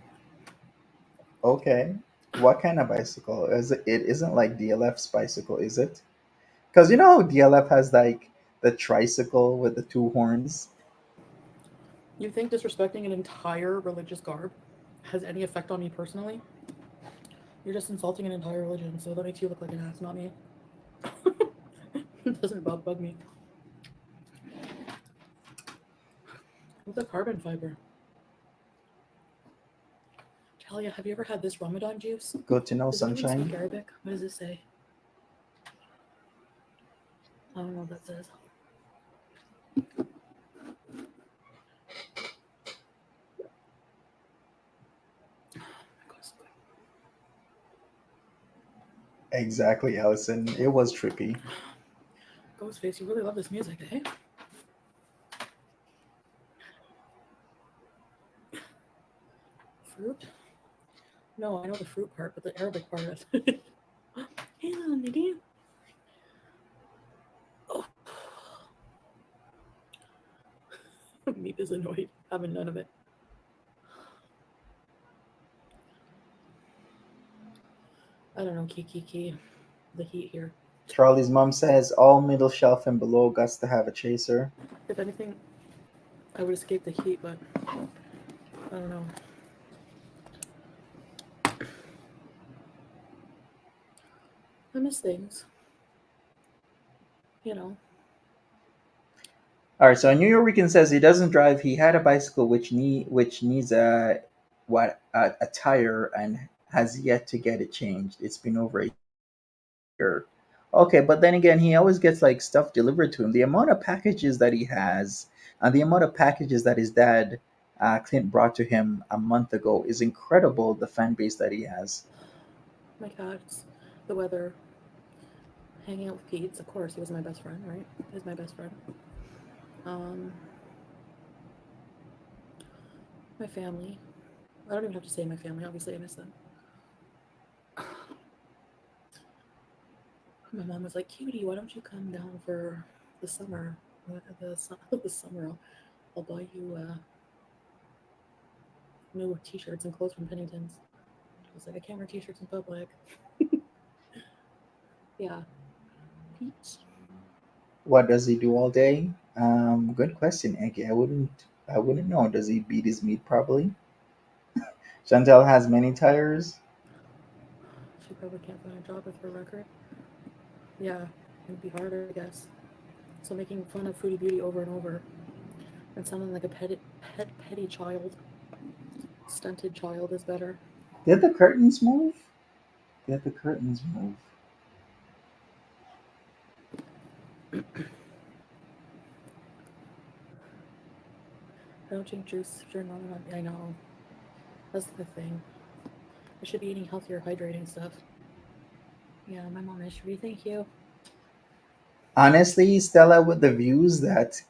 Okay, what kind of bicycle? Is it? It isn't like DLF's bicycle, is it? Because you know how DLF has like the tricycle with the two horns. You think disrespecting an entire religious garb has any effect on me personally? You're just insulting an entire religion, so that makes you look like an ass, not me. It doesn't bug me. What's a carbon fiber? Talia, have you ever had this Ramadan juice? Good to know, Does anyone speak sunshine. Arabic? What does it say? I don't know what that says. Exactly, Allison. It was trippy. Ghostface, you really love this music, eh? Fruit? No, I know the fruit part, but the Arabic part is. Hey, little nigga. Oh, Meep is annoyed, having none of it. I don't know, Kiki. The heat here. Charlie's mom says all middle shelf and below got to have a chaser. If anything, I would escape the heat, but I don't know. I miss things, you know. All right, so New Yorker says he doesn't drive. He had a bicycle which needs a tire and has yet to get it changed. It's been over a year. Okay, but then again, he always gets like stuff delivered to him. The amount of packages that he has and the amount of packages that his dad Clint brought to him a month ago is incredible. The fan base that he has. My cats, the weather, hanging out with Pete's. Of course, he was my best friend, right? He's my best friend. Um, my family. I don't even have to say my family. Obviously, I miss them. My mom was like, "Cutie, why don't you come down for the summer? The summer, I'll buy you new T-shirts and clothes from Pennington's." I was like, "I can't wear T-shirts in public." Yeah, Pete. What does he do all day? Good question, Eggy. I wouldn't know. Does he beat his meat probably? Chantel has many tires. She probably can't find a job with her record. Yeah, it'd be harder, I guess. So making fun of Foodie Beauty over and over and sounding like a petty child, stunted child is better. Did the curtains move? Did the curtains move? I don't drink juice if you're not. I know. That's the thing. I should be eating healthier, hydrating stuff. Yeah, my mom is free. Thank you. Honestly, Stella, with the views that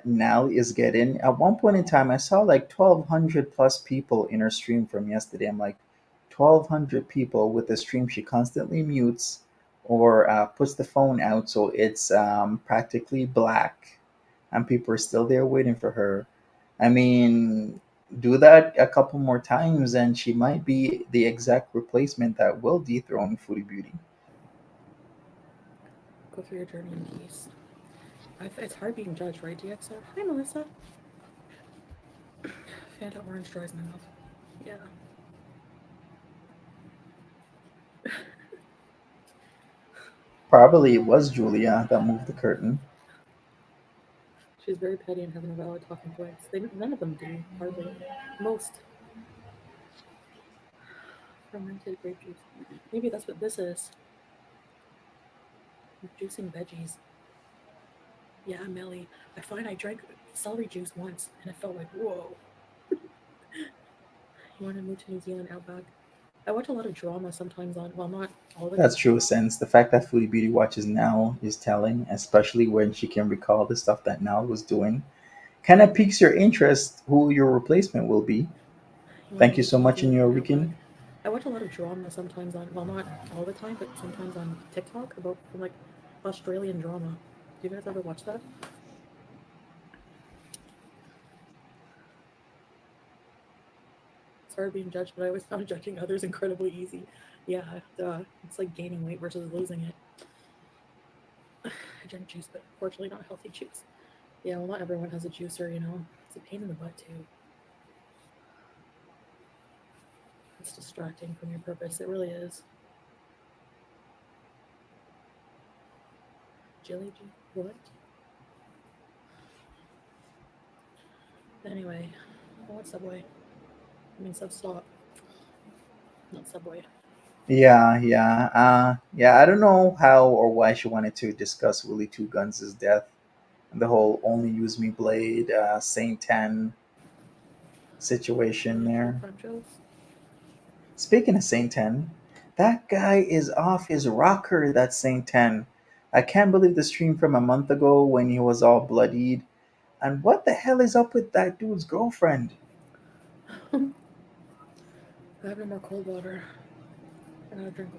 Nell is getting, at one point in time, I saw like 1,200 plus people in her stream from yesterday. I'm like, 1,200 people with the stream she constantly mutes or puts the phone out so it's practically black, and people are still there waiting for her. I mean, do that a couple more times, and she might be the exact replacement that will dethrone Foodie Beauty. Go through your journey in peace. It's hard being judged, right, DXR? Hi, Melissa. Fanta orange dries my mouth. Yeah. Probably it was Julia that moved the curtain. She's very petty and has no valid talking points. None of them do, hardly. Most fermented grape juice. Maybe that's what this is. Juicing veggies. Yeah, Melly. I find I drank celery juice once and it felt like, whoa. You want to move to New Zealand outback? I watch a lot of drama sometimes on, well, not all the That's time. true sense. The fact that Foodie Beauty watches now is telling, especially when she can recall the stuff that Now was doing. Kind of piques your interest who your replacement will be. You want to Thank you move so to New much in Zealand your outback? weekend. I watch a lot of drama sometimes on, well, not all the time, but sometimes on TikTok about from like Australian drama. Do you guys ever watch that? It's hard being judged, but I always found judging others incredibly easy. Yeah, it's like gaining weight versus losing it. I drink juice, but unfortunately not healthy juice. Yeah, well, not everyone has a juicer, you know. It's a pain in the butt too. It's distracting from your purpose. It really is. Jelly juice? What? Anyway, I want Subway. I mean, Substop, not Subway. Yeah. I don't know how or why she wanted to discuss Willie Two Guns' death and the whole "only use me" blade, Saint Ten situation Only true there. Crunchos. Speaking of Saint Ten, that guy is off his rocker. That Saint Ten. I can't believe the stream from a month ago when he was all bloodied. And what the hell is up with that dude's girlfriend? I have no more cold water. I gotta drink.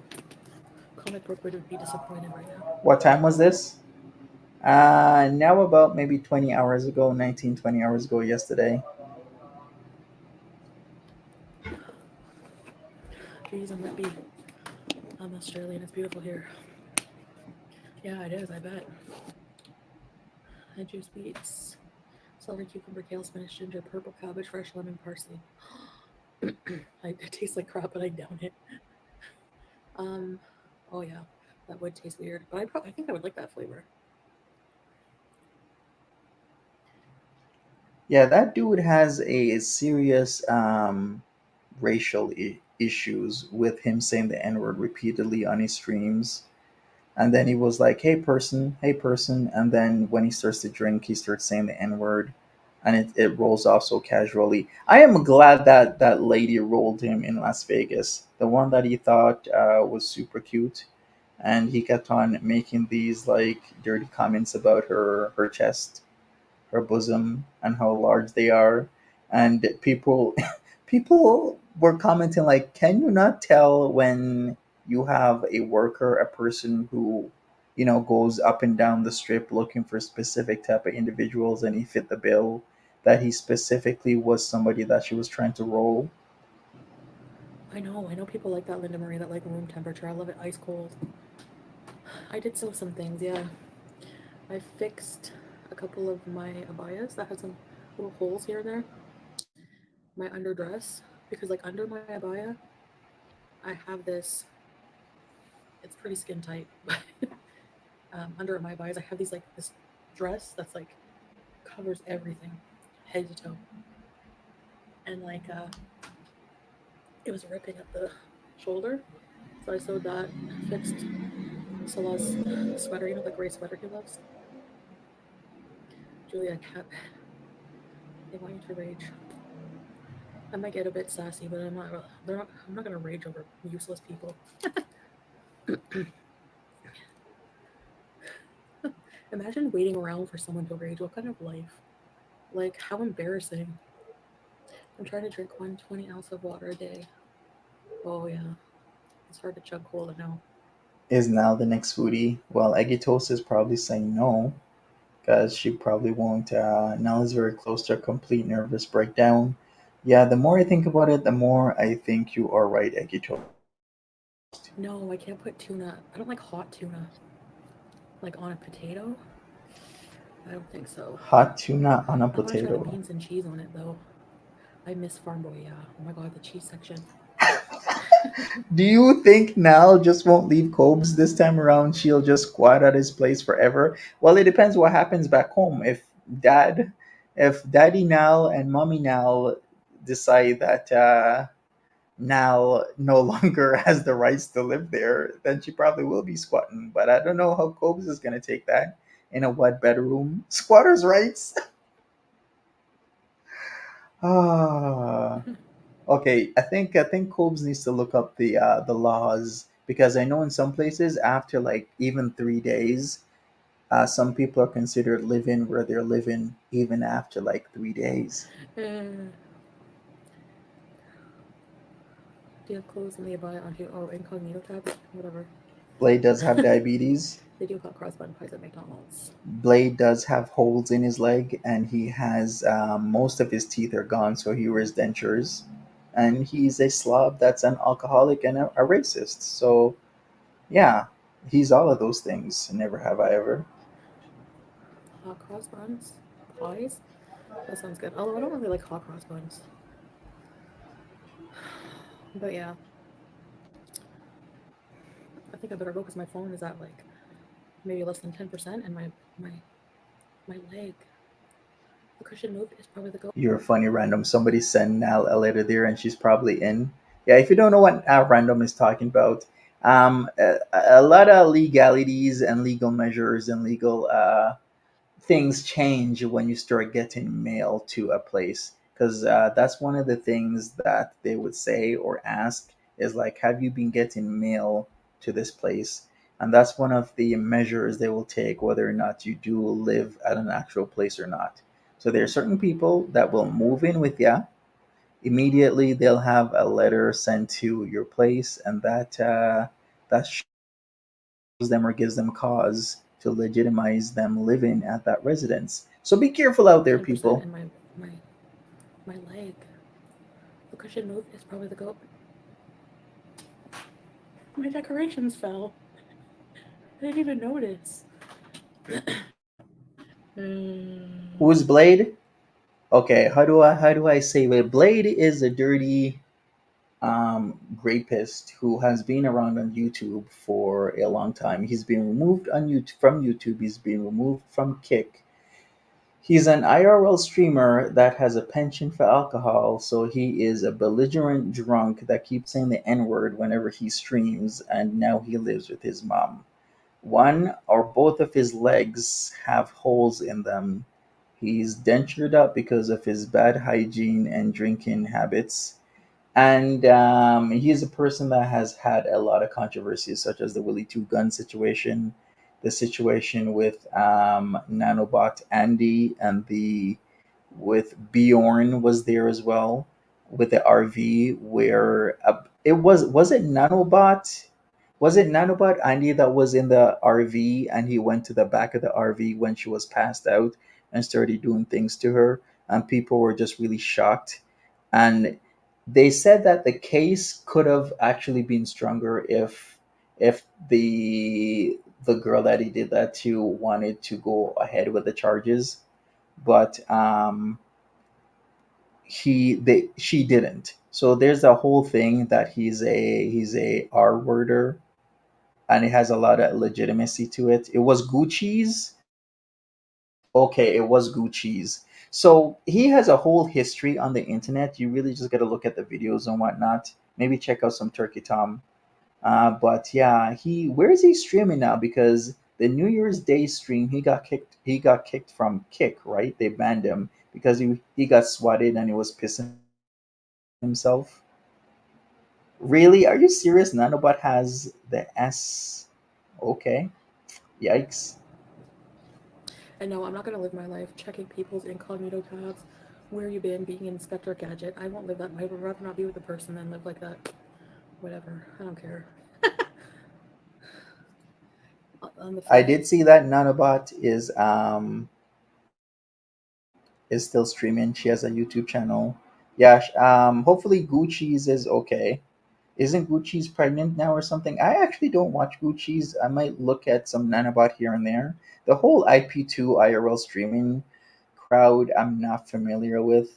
Comic book would be disappointed right now. What time was this? Now about maybe 20 hours ago, 19, 20 hours ago yesterday. Geez, I'm Australian. It's beautiful here. Yeah, it is. I bet. I juice beets, celery, cucumber, kale, spinach, ginger, purple cabbage, fresh lemon, parsley. It tastes like crap, but I down it. Um, oh yeah, that would taste weird, but I think I would like that flavor. Yeah, that dude has a serious racial issues with him saying the N word repeatedly on his streams. And then he was like, hey person. And then when he starts to drink, he starts saying the N word. And it rolls off so casually. I am glad that that lady rolled him in Las Vegas. The one that he thought was super cute. And he kept on making these like dirty comments about her chest, her bosom, and how large they are. And people people were commenting like, can you not tell when you have a worker, a person who goes up and down the strip looking for specific type of individuals, and he fit the bill, that he specifically was somebody that she was trying to roll. I know people like that, Linda Marie, that like room temperature. I love it ice cold. I did sew some things, yeah. I fixed a couple of my abayas that had some little holes here and there. My underdress. because like under my abaya, I have this. It's pretty skin tight, but under my abayas, I have these like this dress that's like covers everything, head to toe, and like it was ripping at the shoulder, so I sewed that, fixed Salah's sweater, the gray sweater he loves. Julia cat, they want you to rage. I might get a bit sassy, but I'm not. They're not. I'm not gonna rage over useless people. Imagine waiting around for someone to rage. What kind of life? Like how embarrassing. I'm trying to drink 120 ounce of water a day. Oh yeah, it's hard to chug cola now. Is now the next foodie? Well, Eggy Toast is probably saying no because she probably won't. Nell is very close to a complete nervous breakdown. Yeah, the more I think about it, the more I think you are right, Eggy Toast. No, I can't put tuna. I don't like hot tuna. Like on a potato? I don't think so. Hot tuna on a I want to try the potato. beans and cheese on it though. I miss Farm Boy. Yeah. Oh my god, the cheese section. Do you think Nell just won't leave Cobes this time around? She'll just squat at his place forever? Well, it depends what happens back home. Dad, if Daddy Nell and Mommy Nell decide that Nell no longer has the rights to live there, then she probably will be squatting. But I don't know how Cobes is going to take that in a what bedroom? Squatters' rights? Ah. Okay, I think Cobes needs to look up the laws because I know in some places after like even 3 days, some people are considered living where they're living even after like 3 days. Do you have clothes in the abaya onto incognito tab? Whatever. Blade does have diabetes. They do call crossbun pies at McDonald's. Blade does have holes in his leg, and he has most of his teeth are gone, so he wears dentures. And he's a slob that's an alcoholic and a racist. So yeah, he's all of those things. Never have I ever. Hot cross buns? Pies? That sounds good. Although I don't really like hot cross buns. But yeah, I think I better go because my phone is at like maybe less than 10%, and my my leg, the cushion moved is probably the goat. You're funny, random. Somebody sent Nal a letter there, and she's probably in. Yeah, if you don't know what random is talking about, a lot of legalities and legal measures and legal things change when you start getting mail to a place because that's one of the things that they would say or ask is like, have you been getting mail to this place? And that's one of the measures they will take whether or not you do live at an actual place or not. So there are certain people that will move in with you immediately. They'll have a letter sent to your place, and that them or gives them cause to legitimize them living at that residence. So be careful out there, 10% people. and my my leg, the cushion moved is probably the goat. My decorations fell. I didn't even notice. Who's Blade? Okay, how do I say it? Blade is a dirty rapist who has been around on YouTube for a long time. He's been removed on YouTube from YouTube. He's been removed from Kick. He's an IRL streamer that has a penchant for alcohol, so he is a belligerent drunk that keeps saying the N word whenever he streams, and now he lives with his mom. One or both of his legs have holes in them. He's dentured up because of his bad hygiene and drinking habits. And he's a person that has had a lot of controversies, such as the Willie Two Gun situation, the situation with Nanobot Andy, and the with Bjorn was there as well with the RV where it was it Nanobot. Was it Nanobot Andy that was in the RV and he went to the back of the RV when she was passed out and started doing things to her, and people were just really shocked. And they said that the case could have actually been stronger if the girl that he did that to wanted to go ahead with the charges, but she didn't. So there's a whole thing that he's a R worder, and it has a lot of legitimacy to it. It was Gucci's. Okay, it was Gucci's. So he has a whole history on the internet. You really just got to look at the videos and whatnot. Maybe check out some Turkey Tom. But yeah, he where is he streaming now? Because the New Year's Day stream, he got kicked. He got kicked from Kick, right? They banned him because he got swatted and he was pissing himself. Really? Are you serious? Nanobot has the S. Okay. Yikes. And no, I'm not gonna live my life checking people's incognito tabs. Where you been? Being Inspector Gadget. I won't live that. I would rather not be with the person than live like that. Whatever. I don't care. On the I flip, did see that Nanobot is still streaming. She has a YouTube channel. Yeah. Hopefully Gucci's is okay. Isn't Gucci's pregnant now or something? I actually don't watch Gucci's. I might look at some Nanobot here and there. The whole IP2 IRL streaming crowd, I'm not familiar with.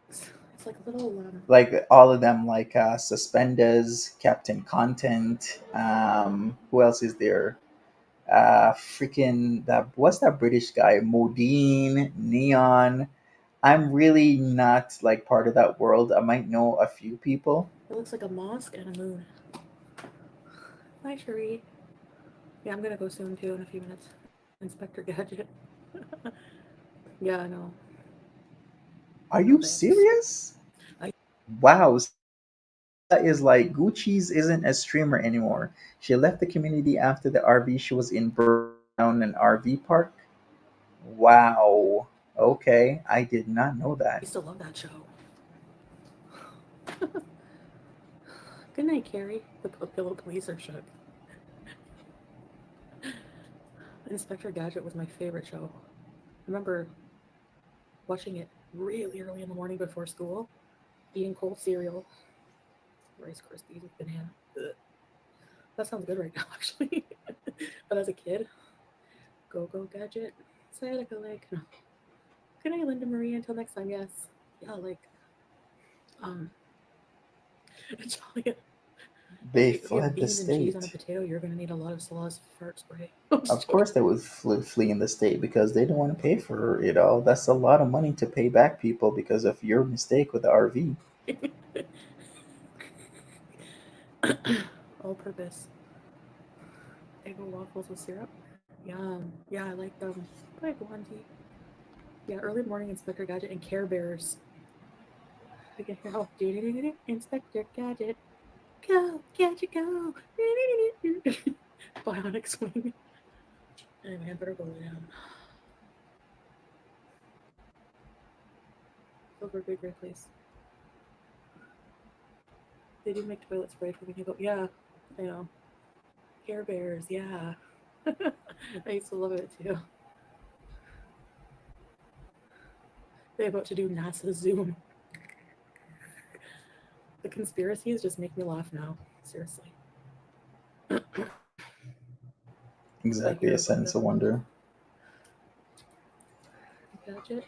it's like a little Like all of them, like Suspenders, Captain Content. Who else is there? Freaking that. What's that British guy? Modine, Neon. I'm really not like part of that world. I might know a few people. It looks like a mosque and a moon. Hi, Cherie. Yeah, I'm gonna go soon too in a few minutes. Inspector Gadget. Yeah, I know. Are No you thanks. serious? I Wow, Sarah is like Gucci's isn't a streamer anymore. She left the community after the RV she was in burned down an RV park. Wow. Okay, I did not know that. used to love that show. Good night, Carrie. The pillow police are shook. Inspector Gadget was my favorite show. I remember watching it really early in the morning before school, eating cold cereal, Rice Krispies with banana. Ugh. That sounds good right now, actually. But as a kid, go go gadget, Sayaka like. No. Good night, Linda Marie. Until next time, yes. Yeah, like um, Talia, They if you have fled the beans and cheese on a state. potato, you're gonna need a lot of Salaz fart spray. I'm Of just joking. course, they would flee in the state because they don't want to pay for it all. That's a lot of money to pay back people because of your mistake with the RV. All purpose. Eggo waffles with syrup. Yum. Yeah, I like them. Bye, Blondie. Yeah, early morning Inspector Gadget and Care Bears. I can hear how Inspector Gadget. Go, Gadget, go. Bionic swing. Anyway, I better go lay down. Over a big great place. They do make toilet spray for when you go. Yeah, I know. Care Bears, yeah. I used to love it too. They're about to do NASA Zoom. The conspiracies just make me laugh now. Seriously. If I hear Exactly, a about sense of wonder. Gadget,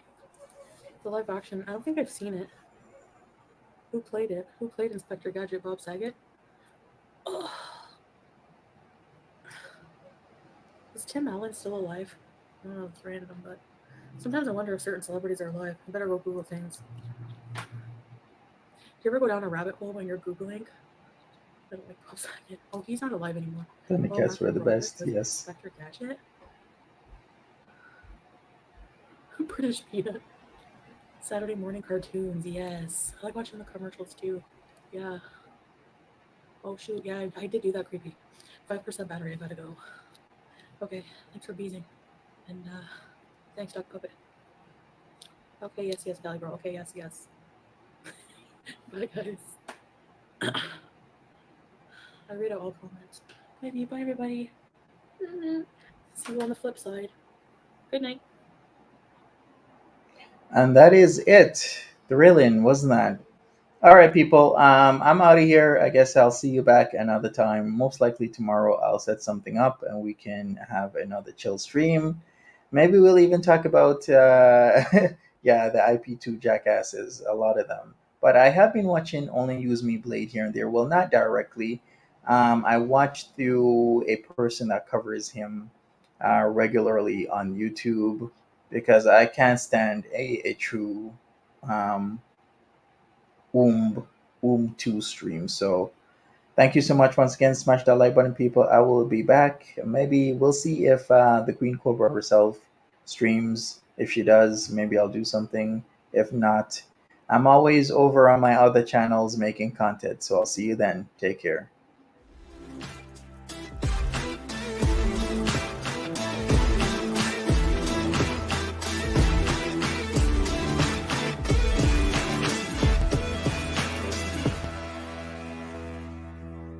the live action, I don't think I've seen it. Who played it? Who played Inspector Gadget? Bob Saget? Ugh. Is Tim Allen still alive? I don't know, it's random, but sometimes I wonder if certain celebrities are alive. I better go Google things. Do you ever go down a rabbit hole when you're Googling? I don't like Bob Saget. Oh, he's not alive anymore. Oh, Thundercats were Matthew the Broderick best, was yes. Inspector Gadget? British Peanut. Saturday morning cartoons, yes. I like watching the commercials too. Yeah. Oh shoot, yeah, I did do that creepy. 5% battery, I gotta go. Okay, thanks for beezing. And thanks, Dog Puppet. Okay, yes, yes, Valley Girl. Okay, yes, yes. Bye, guys. I read out all comments. Bye, everybody. See you on the flip side. Good night. And that is it. Thrilling, wasn't that? All right, people. I'm out of here. I guess I'll see you back another time. Most likely tomorrow, I'll set something up and we can have another chill stream. Maybe we'll even talk about, yeah, the IP2 jackasses, a lot of them. But I have been watching Only Use Me Blade here and there. Well, not directly. I watched through a person that covers him regularly on YouTube because I can't stand a true um, Oom Oom 2 stream. So thank you so much once again. Smash that like button, people. I will be back. Maybe we'll see if the Queen Cobra herself streams. If she does, maybe I'll do something. If not, I'm always over on my other channels making content. So I'll see you then. Take care.